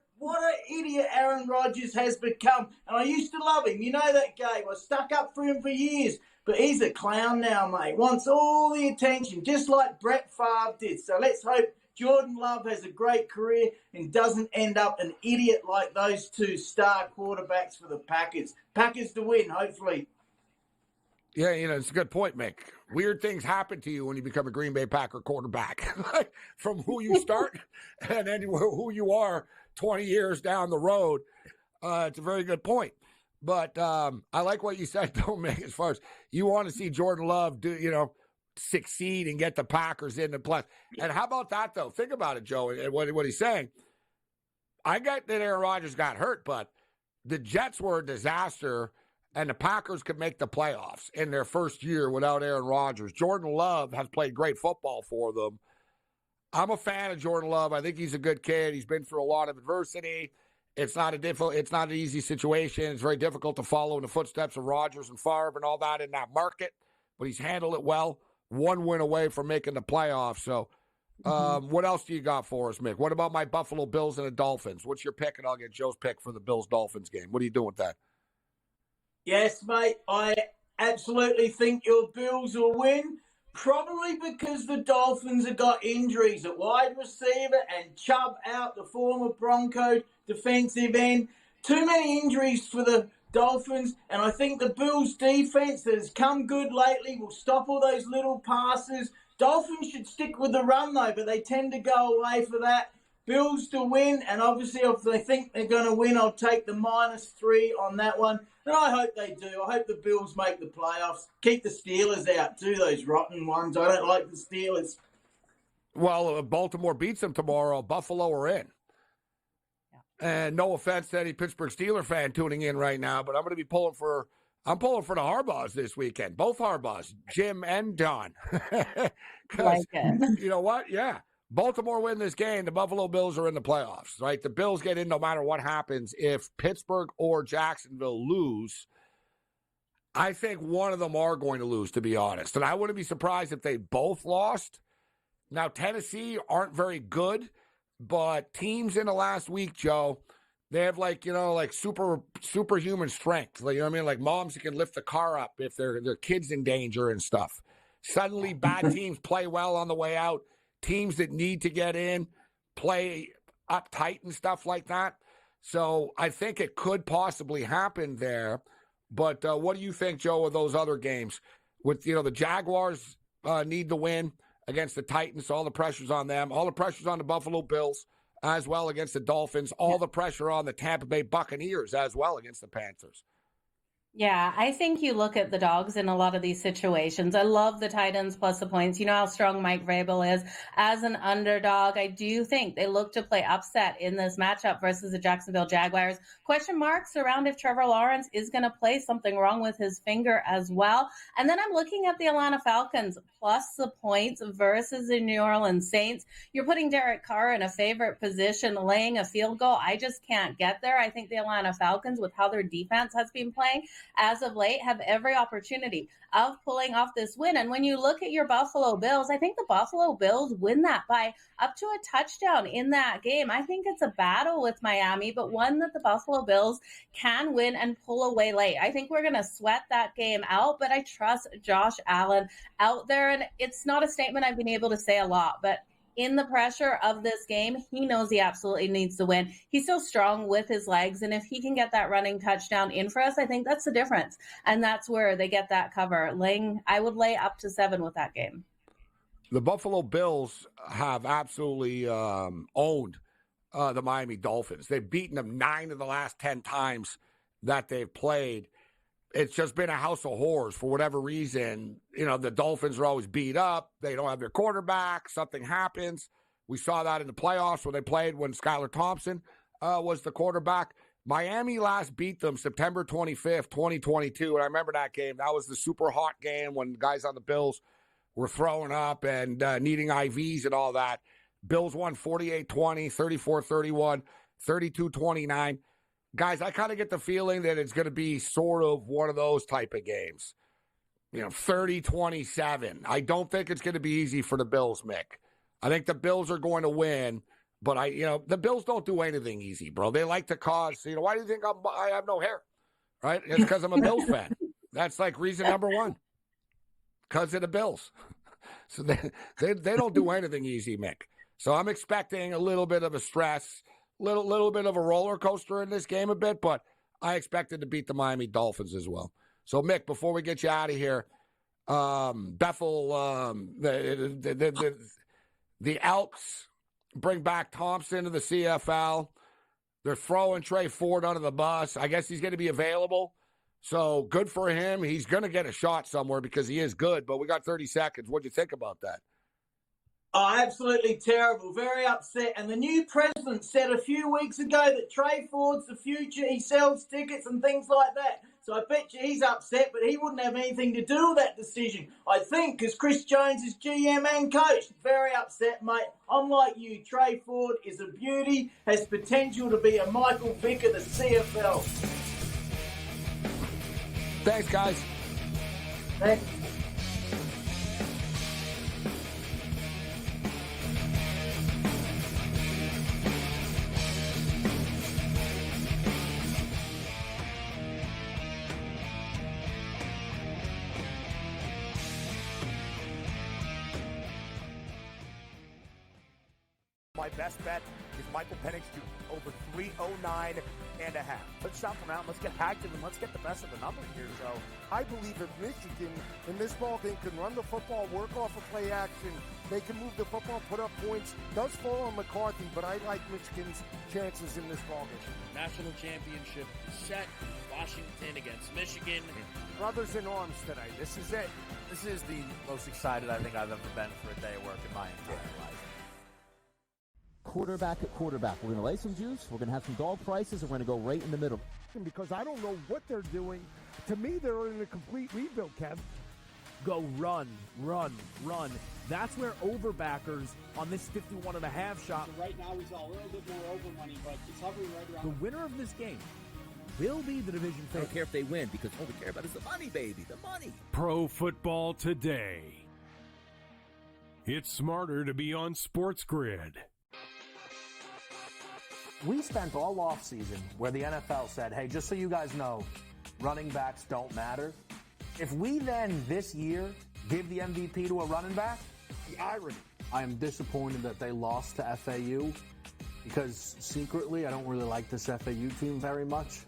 idiot Aaron Rodgers has become. And I used to love him. You know that, Gabe. I stuck up for him for years. But he's a clown now, mate. Wants all the attention, just like Brett Favre did. So let's hope Jordan Love has a great career and doesn't end up an idiot like those two star quarterbacks for the Packers. Packers to win, hopefully. Yeah, it's a good point, Mick. Weird things happen to you when you become a Green Bay Packer quarterback, from who you start and then who you are 20 years down the road. It's a very good point. But I like what you said, though, Mick, as far as you want to see Jordan Love succeed and get the Packers in the play. And how about that, though? Think about it, Joe, and what he's saying. I get that Aaron Rodgers got hurt, but the Jets were a disaster, and the Packers could make the playoffs in their first year without Aaron Rodgers. Jordan Love has played great football for them. I'm a fan of Jordan Love. I think he's a good kid. He's been through a lot of adversity. It's not an easy situation. It's very difficult to follow in the footsteps of Rodgers and Favre and all that in that market, but he's handled it well. One win away from making the playoffs. So what else do you got for us, Mick? What about my Buffalo Bills and the Dolphins? What's your pick? And I'll get Joe's pick for the Bills-Dolphins game. What are you doing with that? Yes, mate. I absolutely think your Bills will win. Probably because the Dolphins have got injuries at wide receiver and Chubb out, the former Bronco defensive end. Too many injuries for the Dolphins, and I think the Bills' defense that has come good lately will stop all those little passes. Dolphins should stick with the run, though, but they tend to go away for that. Bills to win, and obviously if they think they're going to win, I'll take the -3 on that one. And I hope they do. I hope the Bills make the playoffs. Keep the Steelers out, too, those rotten ones. I don't like the Steelers. Well, if Baltimore beats them tomorrow, Buffalo are in. And no offense to any Pittsburgh Steelers fan tuning in right now, but I'm going to be pulling for the Harbaughs this weekend. Both Harbaughs, Jim and Don. Because you know what? Yeah. Baltimore win this game, the Buffalo Bills are in the playoffs, right? The Bills get in no matter what happens. If Pittsburgh or Jacksonville lose, I think one of them are going to lose, to be honest. And I wouldn't be surprised if they both lost. Now, Tennessee aren't very good, but teams in the last week, Joe, they have superhuman strength. Like, you know what I mean? Like moms that can lift the car up if their kid's in danger and stuff. Suddenly, bad teams play well on the way out. Teams that need to get in play uptight and stuff like that. So I think it could possibly happen there. But what do you think, Joe, of those other games? With the Jaguars need to win against the Titans. All the pressure's on them. All the pressure's on the Buffalo Bills as well against the Dolphins. All the pressure on the Tampa Bay Buccaneers as well against the Panthers. Yeah, I think you look at the dogs in a lot of these situations. I love the Titans plus the points. You know how strong Mike Vrabel is as an underdog. I do think they look to play upset in this matchup versus the Jacksonville Jaguars. Question marks around if Trevor Lawrence is going to play, something wrong with his finger as well. And then I'm looking at the Atlanta Falcons plus the points versus the New Orleans Saints. You're putting Derek Carr in a favorite position, laying a field goal. I just can't get there. I think the Atlanta Falcons, with how their defense has been playing as of late, have every opportunity of pulling off this win. And when you look at your Buffalo Bills, I think the Buffalo Bills win that by up to a touchdown in that game. I think it's a battle with Miami, but one that the Buffalo Bills can win and pull away late. I think we're going to sweat that game out, but I trust Josh Allen out there. And it's not a statement I've been able to say a lot, but in the pressure of this game, he knows he absolutely needs to win. He's so strong with his legs, and if he can get that running touchdown in for us, I think that's the difference. And that's where they get that cover. I would lay up to 7 with that game. The Buffalo Bills have absolutely owned the Miami Dolphins. They've beaten them 9 of the last 10 times that they've played. it's just been a house of horrors for whatever reason. You know, the Dolphins are always beat up. They don't have their quarterback. Something happens. We saw that in the playoffs when they played when Skylar Thompson was the quarterback. Miami last beat them September 25th, 2022. And I remember that game. That was the super hot game when guys on the Bills were throwing up and needing IVs and all that. Bills won 48-20, 34-31, 32-29. Guys, I kind of get the feeling that it's going to be sort of one of those type of games. 30-27. I don't think it's going to be easy for the Bills, Mick. I think the Bills are going to win, but the Bills don't do anything easy, bro. They like to cause, why do you think I have no hair? Right? It's because I'm a Bills fan. That's like reason number one. Because of the Bills. So they don't do anything easy, Mick. So I'm expecting a little bit of a stress, little bit of a roller coaster in this game a bit, but I expected to beat the Miami Dolphins as well. So, Mick, before we get you out of here, Bethel, the Elks bring back Thompson to the CFL. They're throwing Trey Ford under the bus. I guess he's going to be available. So, good for him. He's going to get a shot somewhere because he is good, but we got 30 seconds. What'd you think about that? Oh, absolutely terrible. Very upset. And the new president said a few weeks ago that Trey Ford's the future. He sells tickets and things like that. So I bet you he's upset, but he wouldn't have anything to do with that decision. I think because Chris Jones is GM and coach. Very upset, mate. I'm like you. Trey Ford is a beauty, has potential to be a Michael Vick of the CFL. Thanks, guys. Thanks. My best bet is Michael Penix to over 309 and a half. Let's shop around. Let's get active and let's get the best of the number here. So I believe if Michigan in this ball game can run the football, work off of play action, they can move the football, put up points. Does fall on McCarthy, but I like Michigan's chances in this ball game. National championship set. Washington against Michigan. Brothers in arms tonight. This is it. This is the most excited I think I've ever been for a day of work in my entire life. Quarterback at quarterback. We're going to lay some juice. We're going to have some dog prices, and we're going to go right in the middle. Because I don't know what they're doing. To me, they're in a complete rebuild, Kev. Go run. That's where overbackers on this 51.5 shot. Right now, he's a little bit more over money, but it's hovering right around. The winner of this game will be the division favorite. I don't care if they win because all we care about is the money, baby, the money. Pro Football Today. It's smarter to be on SportsGrid. We spent all offseason where the NFL said, hey, just so you guys know, running backs don't matter. If we then this year give the MVP to a running back, the irony. I am disappointed that they lost to FAU because secretly I don't really like this FAU team very much.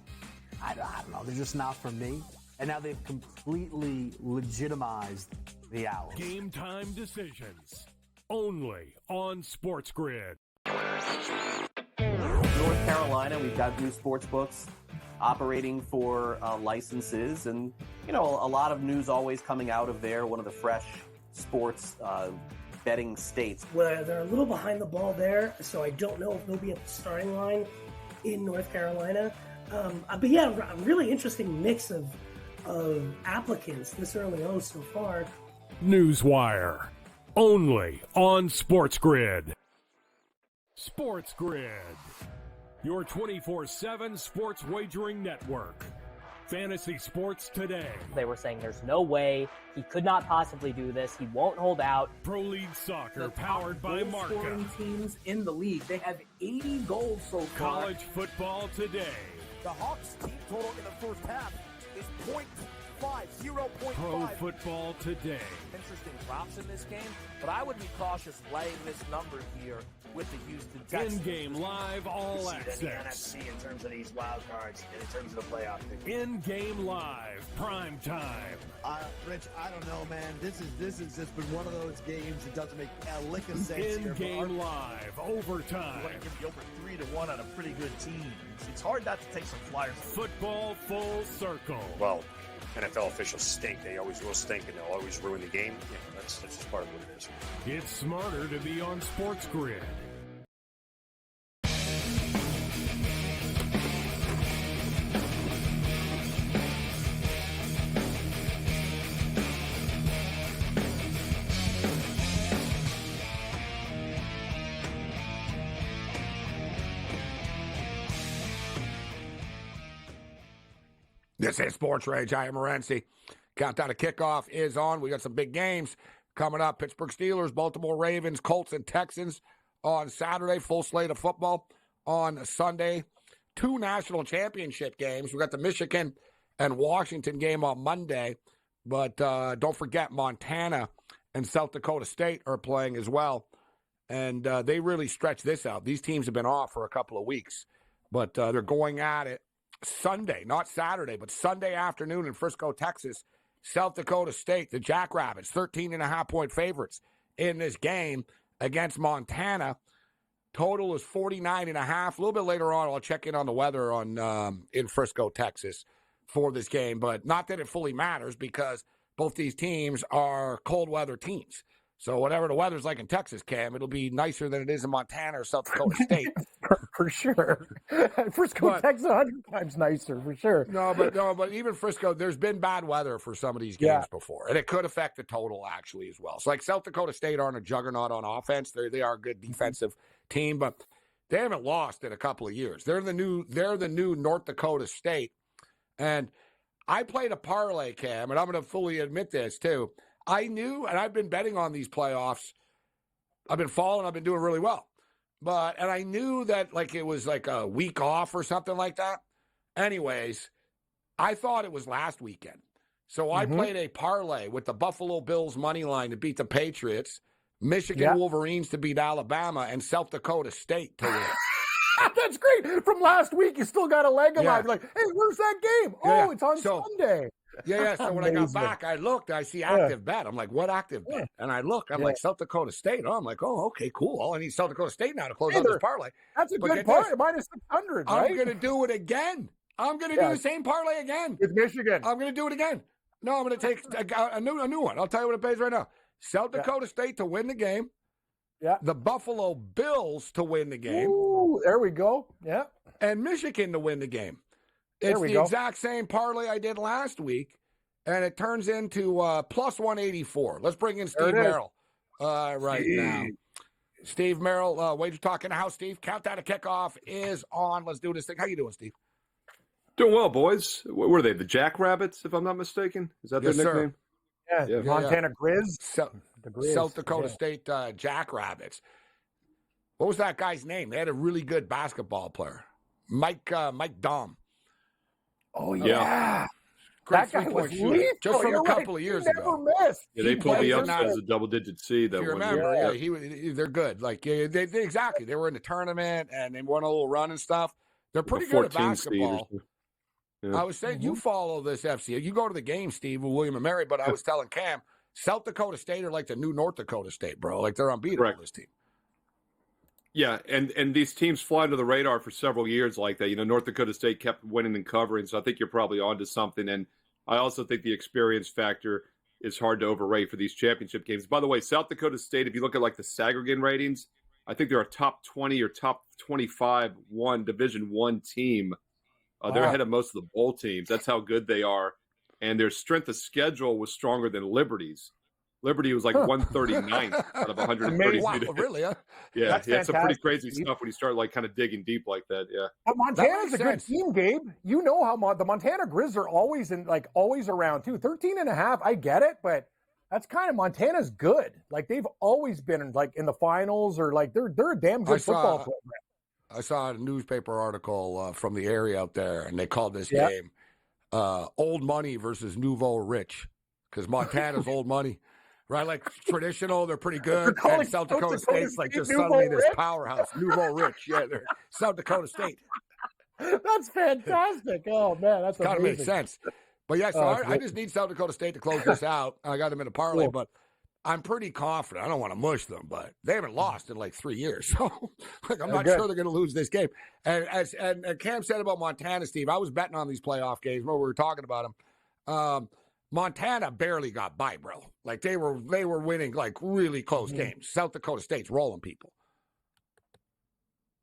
I don't know. They're just not for me. And now they've completely legitimized the Owls. Game time decisions. Only on SportsGrid. North Carolina, we've got new sports books operating for licenses, and a lot of news always coming out of there. One of the fresh sports betting states. Well, they're a little behind the ball there, so I don't know if they'll be at the starting line in North Carolina. But yeah, a really interesting mix of applicants this early on so far. Newswire, only on SportsGrid. SportsGrid, your 24/7 sports wagering network. Fantasy sports today. They were saying there's no way he could not possibly do this. He won't hold out. Pro League Soccer powered by Marca. Scoring teams in the league. They have 80 goals so far. College football today. The Hawks team total in the first half is 0.5. Pro football today. Interesting props in this game, but I would be cautious laying this number here with the Houston Texans. In-game live all access. The NFC in terms of these wild cards and in terms of the playoff picture. In-game live, prime time. Rich, I don't know, man. This has just been one of those games that doesn't make a lick of sense. In-game live, overtime. You want to give you over 3-1 on a pretty good team. It's hard not to take some flyers. Football full circle. Well, NFL officials stink. They always will stink, and they'll always ruin the game. That's just part of what it is. It's smarter to be on SportsGrid. This is SportsRage. I am Morency. Countdown to kickoff is on. We got some big games coming up. Pittsburgh Steelers, Baltimore Ravens, Colts, and Texans on Saturday. Full slate of football on Sunday. 2 national championship games. We got the Michigan and Washington game on Monday. But don't forget, Montana and South Dakota State are playing as well. And they really stretch this out. These teams have been off for a couple of weeks. But they're going at it Sunday, not Saturday, but Sunday afternoon in Frisco, Texas. South Dakota State, the Jackrabbits, 13.5-point favorites in this game against Montana. Total is 49.5. A little bit later on, I'll check in on the weather on in Frisco, Texas for this game, but not that it fully matters because both these teams are cold weather teams. So whatever the weather's like in Texas, Cam, it'll be nicer than it is in Montana or South Dakota State. for sure. Frisco, Texas, 100 times nicer, for sure. No, but even Frisco, there's been bad weather for some of these games before, and it could affect the total actually as well. So like South Dakota State aren't a juggernaut on offense. They are a good defensive team, but they haven't lost in a couple of years. They're the new North Dakota State. And I played a parlay, Cam, and I'm going to fully admit this too. I knew, and I've been betting on these playoffs. I've been following. I've been doing really well. And I knew that like it was like a week off or something like that. Anyways, I thought it was last weekend. So I played a parlay with the Buffalo Bills money line to beat the Patriots, Michigan Wolverines to beat Alabama, and South Dakota State to win. That's great. From last week, you still got a leg alive. Like, hey, where's that game? Oh, it's on Sunday. Yeah. So when I got back, I looked. I see active bet. I'm like, what active bet? And I look. I'm like, South Dakota State. Oh, I'm like, oh, okay, cool. All I need South Dakota State now to close out this parlay. That's a good parlay. Minus 600, right? I'm going to do it again. I'm going to do the same parlay again. With Michigan. I'm going to do it again. No, I'm going to take a new one. I'll tell you what it pays right now. South Dakota State to win the game. Yeah. The Buffalo Bills to win the game. Ooh, there we go. Yeah. And Michigan to win the game. It's the exact same parlay I did last week, and it turns into plus 184. Let's bring in Steve Merrill now. Steve Merrill, wager talking house. Steve, countdown to kickoff is on. Let's do this thing. How you doing, Steve? Doing well, boys. What were they? The Jackrabbits, if I'm not mistaken? Is that their nickname? Yeah. Montana Grizz. South Dakota State Jackrabbits. What was that guy's name? They had a really good basketball player, Mike Dom. Oh yeah, great that guy was shooter, just from a couple of years ago. Missed. Yeah, they pulled me up as a double-digit seed. That you remember? Yeah, they're good. Like they exactly. They were in the tournament and they won a little run and stuff. They're pretty good at basketball. Yeah. I was saying, you follow this FCA. You go to the game, Steve, with William and Mary, but I was telling Cam, South Dakota State are like the new North Dakota State, bro. Like they're unbeatable, this team. Yeah, and these teams fly under the radar for several years like that. You know, North Dakota State kept winning and covering, so I think you're probably onto something. And I also think the experience factor is hard to overrate for these championship games. By the way, South Dakota State, if you look at like the Sagregan ratings, I think they're a top 20 or top 25 Division I team. They're ahead of most of the bowl teams. That's how good they are. And their strength of schedule was stronger than Liberty's. Liberty was like 139th out of 130. Wow, really? Huh? Yeah, it's some pretty crazy stuff when you start like kind of digging deep like that. Yeah. But Montana's a good team, Gabe. You know how the Montana Grizz are always around too. 13.5, I get it, but that's kind of Montana's good. Like they've always been like in the finals or like they're a damn good football program. I saw a newspaper article from the area out there, and they called this game Old Money versus Nouveau Rich, because Montana's old money, right? Like traditional, they're pretty good. And South Dakota State's like just suddenly this powerhouse. Nouveau Rich, they're South Dakota State. That's fantastic. Oh, man, that's kind of makes sense. But yeah, so I just need South Dakota State to close this out. I got them in a parlay, but I'm pretty confident. I don't want to mush them, but they haven't lost in like 3 years. So like, I'm not sure they're going to lose this game. And as Cam said about Montana, Steve, I was betting on these playoff games. Remember, we were talking about them. Montana barely got by, bro. Like they were winning like really close games. South Dakota State's rolling people.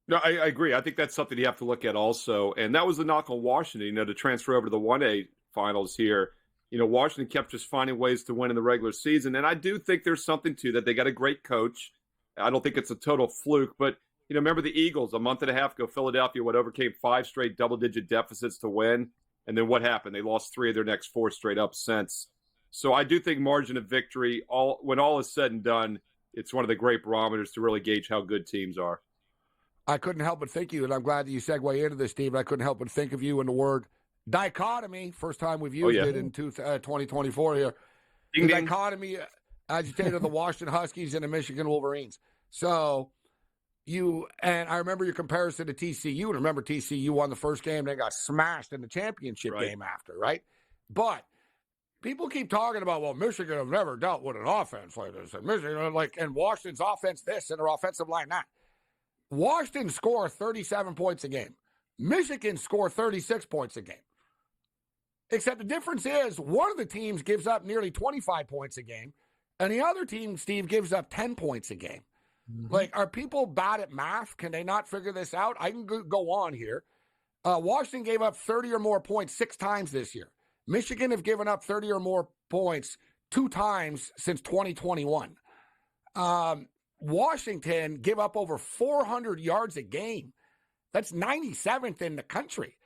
No, I agree. I think that's something you have to look at also. And that was the knock on Washington, to transfer over to the 1A finals here. Washington kept just finding ways to win in the regular season. And I do think there's something to that. They got a great coach. I don't think it's a total fluke. But, remember the Eagles a month and a half ago, Philadelphia overcame 5 straight double-digit deficits to win. And then what happened? They lost 3 of their next 4 straight up since. So I do think margin of victory, when all is said and done, it's one of the great barometers to really gauge how good teams are. I couldn't help but think you, and I'm glad that you segue into this, Steve. I couldn't help but think of you in the word dichotomy. First time we've used it in 2024 here. Ding, the ding. Dichotomy agitated the Washington Huskies and the Michigan Wolverines. So and I remember your comparison to TCU. And remember, TCU won the first game. They got smashed in the championship game after, right? But people keep talking about, well, Michigan have never dealt with an offense like this. And Michigan, and Washington's offense this and their offensive line that. Washington score 37 points a game. Michigan score 36 points a game. Except the difference is one of the teams gives up nearly 25 points a game, and the other team, Steve, gives up 10 points a game. Like, are people bad at math? Can they not figure this out? I can go on here. Washington gave up 30 or more points 6 times this year. Michigan have given up 30 or more points 2 times since 2021. Washington give up over 400 yards a game. That's 97th in the country.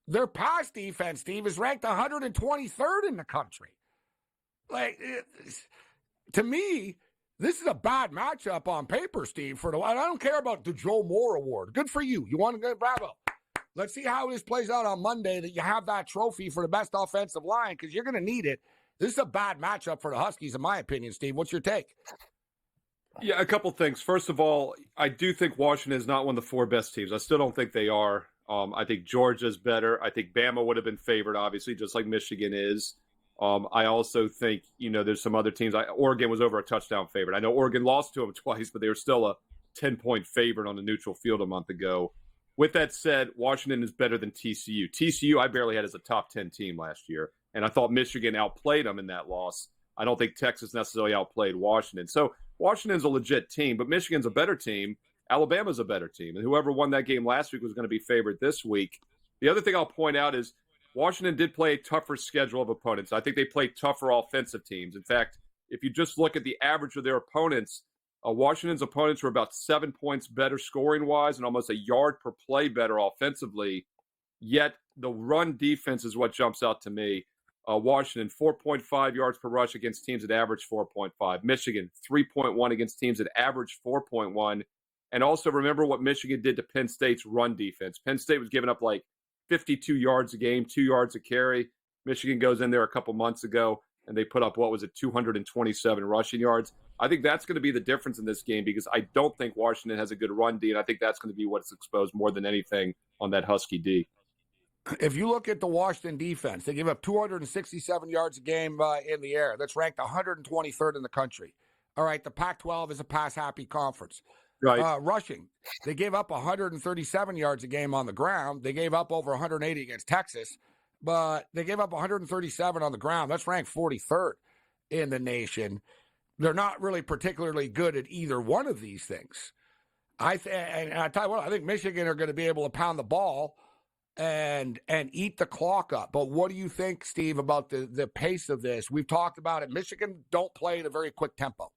Their pass defense, Steve, is ranked 123rd in the country. Like, to me, this is a bad matchup on paper, Steve. I don't care about the Joe Moore Award. Good for you. You want to go, bravo. Let's see how this plays out on Monday, that you have that trophy for the best offensive line, because you're going to need it. This is a bad matchup for the Huskies, in my opinion, Steve. What's your take? Yeah, a couple things. First of all, I do think Washington is not one of the 4 best teams. I still don't think they are. I think Georgia's better. I think Bama would have been favored, obviously, just like Michigan is. I also think, there's some other teams. Oregon was over a touchdown favorite. I know Oregon lost to them twice, but they were still a 10-point favorite on the neutral field a month ago. With that said, Washington is better than TCU. TCU I barely had as a top 10 team last year, and I thought Michigan outplayed them in that loss. I don't think Texas necessarily outplayed Washington. So Washington's a legit team, but Michigan's a better team. Alabama's a better team. And whoever won that game last week was going to be favored this week. The other thing I'll point out is Washington did play a tougher schedule of opponents. I think they played tougher offensive teams. In fact, if you just look at the average of their opponents, Washington's opponents were about 7 points better scoring-wise and almost a yard per play better offensively. Yet the run defense is what jumps out to me. Washington, 4.5 yards per rush against teams that average 4.5. Michigan, 3.1 against teams that average 4.1. And also remember what Michigan did to Penn State's run defense. Penn State was giving up like 52 yards a game, 2 yards a carry. Michigan goes in there a couple months ago, and they put up, 227 rushing yards. I think that's going to be the difference in this game because I don't think Washington has a good run D, and I think that's going to be what's exposed more than anything on that Husky D. If you look at the Washington defense, they give up 267 yards a game in the air. That's ranked 123rd in the country. All right, the Pac-12 is a pass-happy conference. Right. Rushing, they gave up 137 yards a game on the ground. They gave up over 180 against Texas, but they gave up 137 on the ground. That's ranked 43rd in the nation. They're not really particularly good at either one of these things. And I tell you what, I think Michigan are going to be able to pound the ball and eat the clock up. But what do you think, Steve, about the pace of this? We've talked about it. Michigan don't play at a very quick tempo,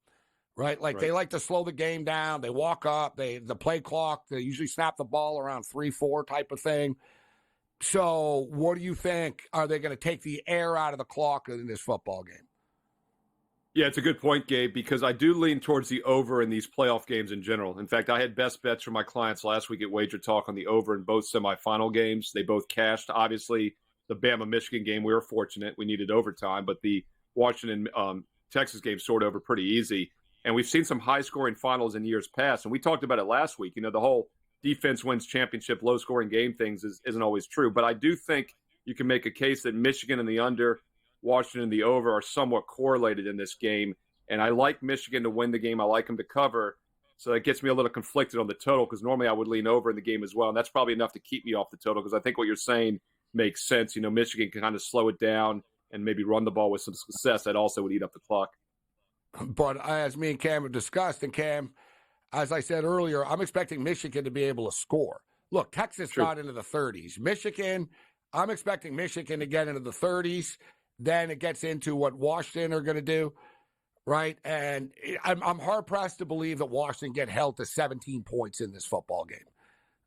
right? Like they like to slow the game down. They walk up. The play clock, they usually snap the ball around 3-4 type of thing. So what do you think? Are they going to take the air out of the clock in this football game? Yeah, it's a good point, Gabe, because I do lean towards the over in these playoff games in general. In fact, I had best bets for my clients last week at Wager Talk on the over in both semifinal games. They both cashed. Obviously, the Bama-Michigan game, we were fortunate. We needed overtime, but the Washington-Texas game soared over pretty easy. And we've seen some high-scoring finals in years past, and we talked about it last week. The whole defense wins championship, low-scoring game things isn't always true. But I do think you can make a case that Michigan and the under, Washington and the over are somewhat correlated in this game. And I like Michigan to win the game. I like them to cover. So that gets me a little conflicted on the total because normally I would lean over in the game as well. And that's probably enough to keep me off the total because I think what you're saying makes sense. Michigan can kind of slow it down. and maybe run the ball with some success, that also would eat up the clock. But as me and Cam have discussed, and Cam, as I said earlier, I'm expecting Michigan to be able to score. Look, Texas got into the 30s. Michigan, I'm expecting Michigan to get into the 30s. Then it gets into what Washington are going to do, right? And I'm hard-pressed to believe that Washington get held to 17 points in this football game.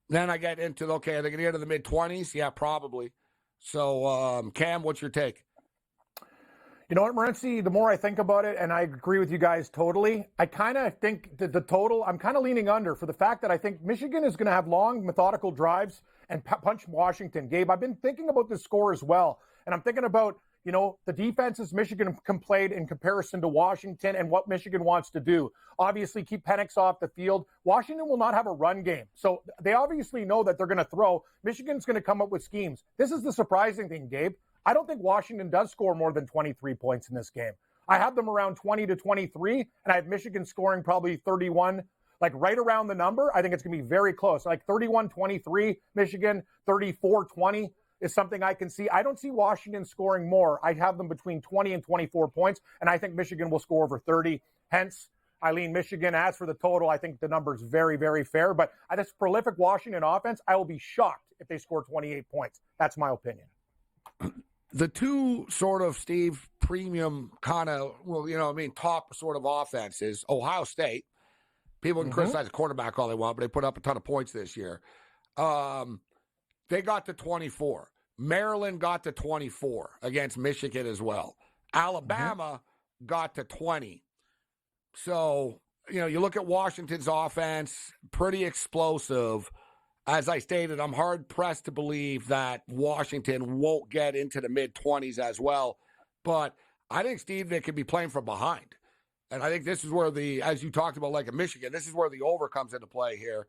Then I get into, okay, are they going to get to the mid-20s? Yeah, probably. So, Cam, what's your take? You know what, Morency, the more I think about it, and I agree with you guys totally, I kind of think that the total, I'm kind of leaning under for the fact that I think Michigan is going to have long, methodical drives and punch Washington. Gabe, I've been thinking about this score as well, and I'm thinking about, you know, the defenses Michigan played in comparison to Washington and what Michigan wants to do. Obviously, keep Penix off the field. Washington will not have a run game. So they obviously know that they're going to throw. Michigan's going to come up with schemes. This is the surprising thing, Gabe. I don't think Washington does score more than 23 points in this game. I have them around 20 to 23, and I have Michigan scoring probably 31, like right around the number. I think it's going to be very close. Like 31-23, Michigan, 34-20 is something I can see. I don't see Washington scoring more. I have them between 20 and 24 points, and I think Michigan will score over 30. Hence, I lean Michigan. As for the total, I think the number is very, very fair. But at this prolific Washington offense, I will be shocked if they score 28 points. That's my opinion. The two sort of, Steve, premium kind of, well, you know, I mean, top sort of offenses, Ohio State. People can criticize the quarterback all they want, but they put up a ton of points this year. They got to 24. Maryland got to 24 against Michigan as well. Alabama got to 20. So, you know, you look at Washington's offense, pretty explosive. As I stated, I'm hard-pressed to believe that Washington won't get into the mid-20s as well. But I think, Steve, they could be playing from behind. And I think this is where as you talked about, like in Michigan, this is where the over comes into play here,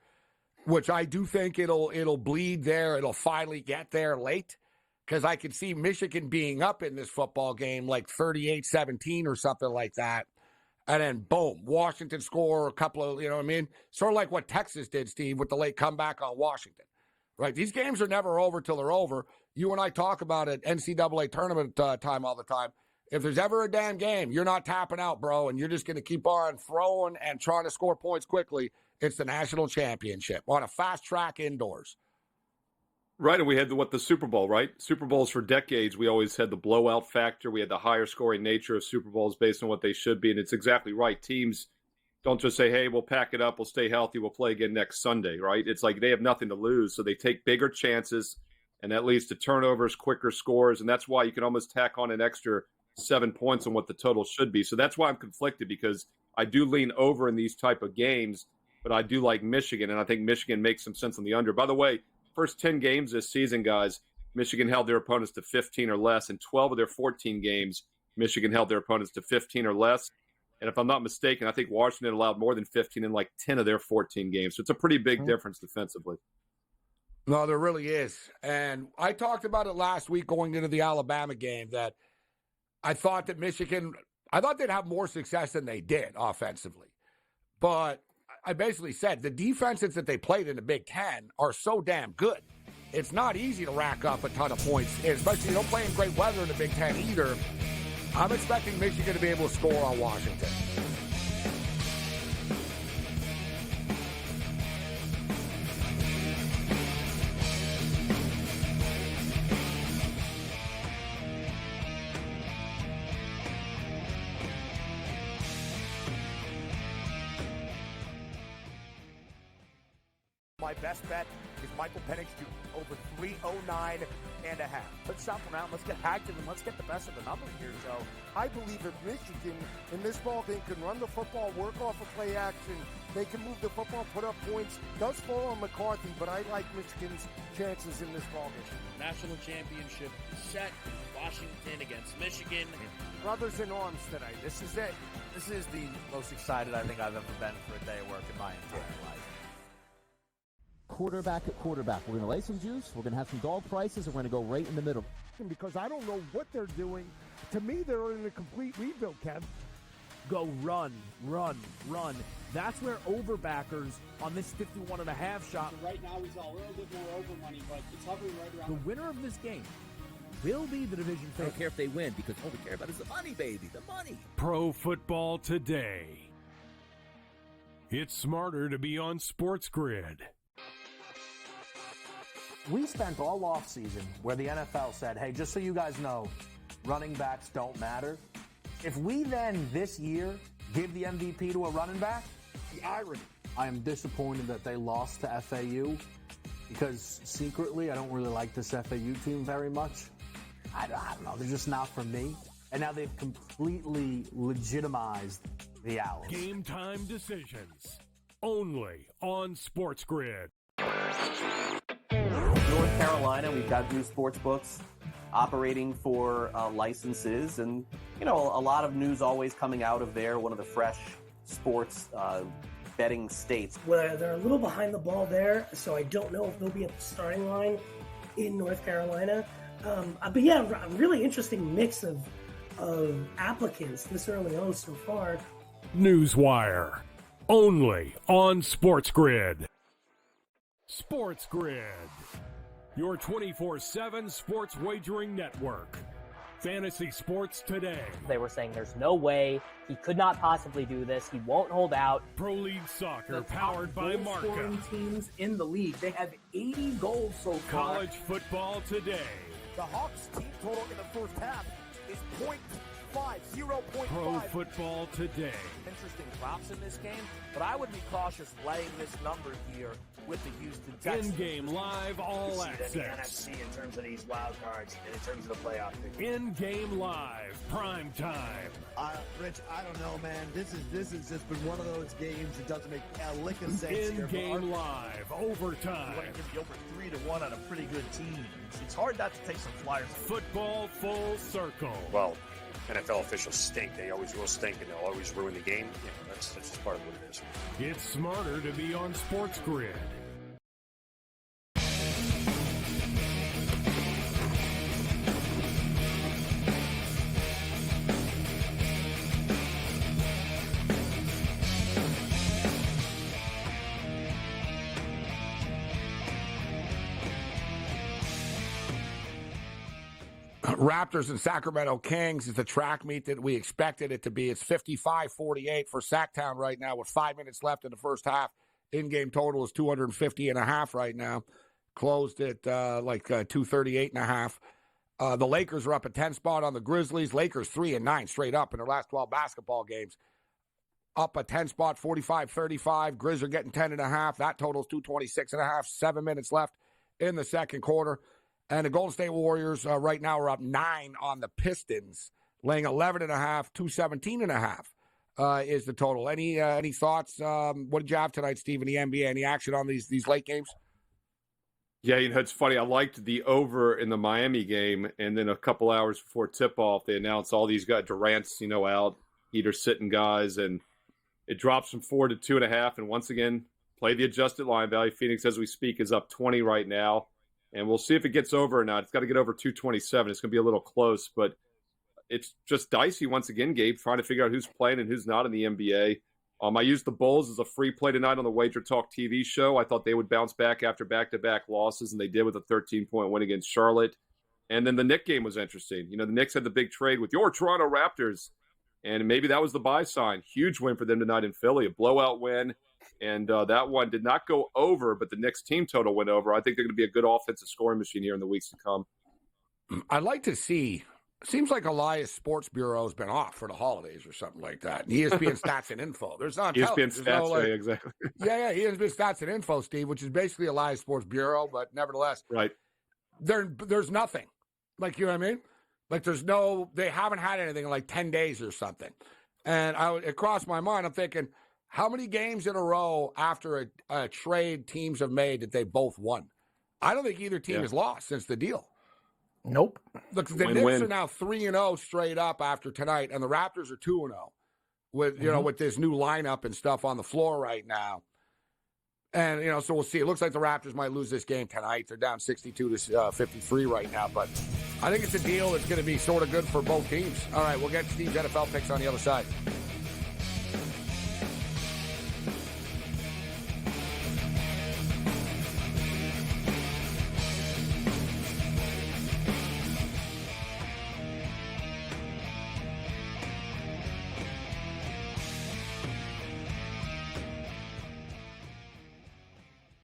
which I do think it'll bleed there. It'll finally get there late, because I could see Michigan being up in this football game like 38-17 or something like that. And then, boom, Washington score a couple of, you know what I mean? Sort of like what Texas did, Steve, with the late comeback on Washington, right? These games are never over till they're over. You and I talk about it NCAA tournament time all the time. If there's ever a damn game, you're not tapping out, bro, and you're just going to keep on throwing and trying to score points quickly. It's the national championship on a fast track indoors. Right, and we had the Super Bowl, right? Super Bowls for decades, we always had the blowout factor. We had the higher scoring nature of Super Bowls based on what they should be, and it's exactly right. Teams don't just say, hey, we'll pack it up, we'll stay healthy, we'll play again next Sunday, right? It's like they have nothing to lose, so they take bigger chances, and that leads to turnovers, quicker scores, and that's why you can almost tack on an extra 7 points on what the total should be. So that's why I'm conflicted, because I do lean over in these type of games, but I do like Michigan, and I think Michigan makes some sense on the under. By the way, first 10 games this season, guys, Michigan held their opponents to 15 or less. In 12 of their 14 games, Michigan held their opponents to 15 or less. And if I'm not mistaken, I think Washington allowed more than 15 in like 10 of their 14 games. So it's a pretty big difference defensively. No, there really is. And I talked about it last week going into the Alabama game, that I thought that Michigan, I thought they'd have more success than they did offensively. But I basically said the defenses that they played in the Big Ten are so damn good. It's not easy to rack up a ton of points, especially you don't play in great weather in the Big Ten either. I'm expecting Michigan to be able to score on Washington. My best bet is Michael Penix Jr. over 309 and a half. Let's shop around. Let's get active and let's get the best of the number here, Joe. I believe if Michigan in this ball game can run the football, work off of play action, they can move the football, put up points. Does fall on McCarthy, but I like Michigan's chances in this ball game. National championship set. Washington against Michigan. Brothers in arms tonight. This is it. This is the most excited I think I've ever been for a day of work in my entire life. Quarterback at quarterback. We're going to lay some juice. We're going to have some dog prices, and we're going to go right in the middle. Because I don't know what they're doing. To me, they're in a complete rebuild, Kev. Go run, run, run. That's where overbackers on this 51.5 shot. So right now, he's a little bit more over money, but it's hovering right around. The winner of this game, will be the division I don't favorite. care if they win because all we care about is the money, baby, the money. Pro Football Today. It's smarter to be on SportsGrid. We spent all offseason where the NFL said, hey, just so you guys know, running backs don't matter. If we then this year give the MVP to a running back, the irony. I am disappointed that they lost to FAU because secretly I don't really like this FAU team very much. I don't know. They're just not for me. And now they've completely legitimized the Owls. Game time decisions. Only on SportsGrid. North Carolina, we've got new sports books operating for licenses, and a lot of news always coming out of there. One of the fresh sports betting states. Well, they're a little behind the ball there, so I don't know if they'll be at the starting line in North Carolina. But yeah, a really interesting mix of applicants this early on so far. Newswire. Only on SportsGrid. SportsGrid. Your 24/7 sports wagering network. Fantasy sports today. They were saying there's no way he could not possibly do this. He won't hold out. Pro League Soccer The powered by top goal-scoring Marca. teams in the league. They have 80 goals so far. College football today. The Hawks team total in the first half is 0.5. Pro football today. Interesting props in this game, but I would be cautious laying this number here with the Houston Texans. In-game live all See it in the access. NFC in terms of these wild cards and in terms of the playoff picture. In-game live prime time. Rich, I don't know, man. This has just been one of those games that doesn't make a lick of sense here. In-game live overtime. You want to give the over 3-1 on a pretty good team. It's hard not to take some flyers. Football full circle. Well, NFL officials stink. They always will stink, and they'll always ruin the game. That's just part of what it is. It's smarter to be on SportsGrid. Raptors and Sacramento Kings is the track meet that we expected it to be. It's 55-48 for Sacktown right now with 5 minutes left in the first half. In-game total is 250.5 right now. Closed at 238.5. The Lakers are up a 10 spot on the Grizzlies. Lakers 3-9 straight up in their last 12 basketball games. Up a 10 spot, 45-35. Grizz are getting 10.5. That totals 226.5. 7 minutes left in the second quarter. And the Golden State Warriors right now are up 9 on the Pistons, laying 11.5, 217.5 is the total. Any thoughts? What did you have tonight, Steve, in the NBA? Any action on these late games? Yeah, it's funny. I liked the over in the Miami game, and then a couple hours before tip-off, they announced all these guys, Durant's, out, Heater sitting guys, and it drops from 4 to 2.5. And once again, play the adjusted line value. Phoenix, as we speak, is up 20 right now. And we'll see if it gets over or not. It's got to get over 227. It's going to be a little close, but it's just dicey once again, Gabe, trying to figure out who's playing and who's not in the NBA. I used the Bulls as a free play tonight on the Wager Talk TV show. I thought they would bounce back after back-to-back losses, and they did with a 13-point win against Charlotte. And then the Knicks game was interesting. The Knicks had the big trade with your Toronto Raptors, and maybe that was the buy sign. Huge win for them tonight in Philly, a blowout win. And that one did not go over, but the Knicks team total went over. I think they're going to be a good offensive scoring machine here in the weeks to come. I'd like to see. Seems like Elias Sports Bureau has been off for the holidays or something like that. And ESPN Stats and Info. There's not ESPN Stats, exactly. Yeah, ESPN Stats and Info, Steve, which is basically Elias Sports Bureau, but nevertheless, right. There's nothing. Like, you know what I mean? Like, they haven't had anything in like 10 days or something. And it crossed my mind. I'm thinking, how many games in a row after a trade teams have made that they both won? I don't think either team has lost since the deal. Nope. Look, the Knicks are now 3-0 straight up after tonight, and the Raptors are 2-0 with with this new lineup and stuff on the floor right now. And so we'll see. It looks like the Raptors might lose this game tonight. They're down 62-53 right now, but I think it's a deal that's going to be sort of good for both teams. All right, we'll get Steve's NFL picks on the other side.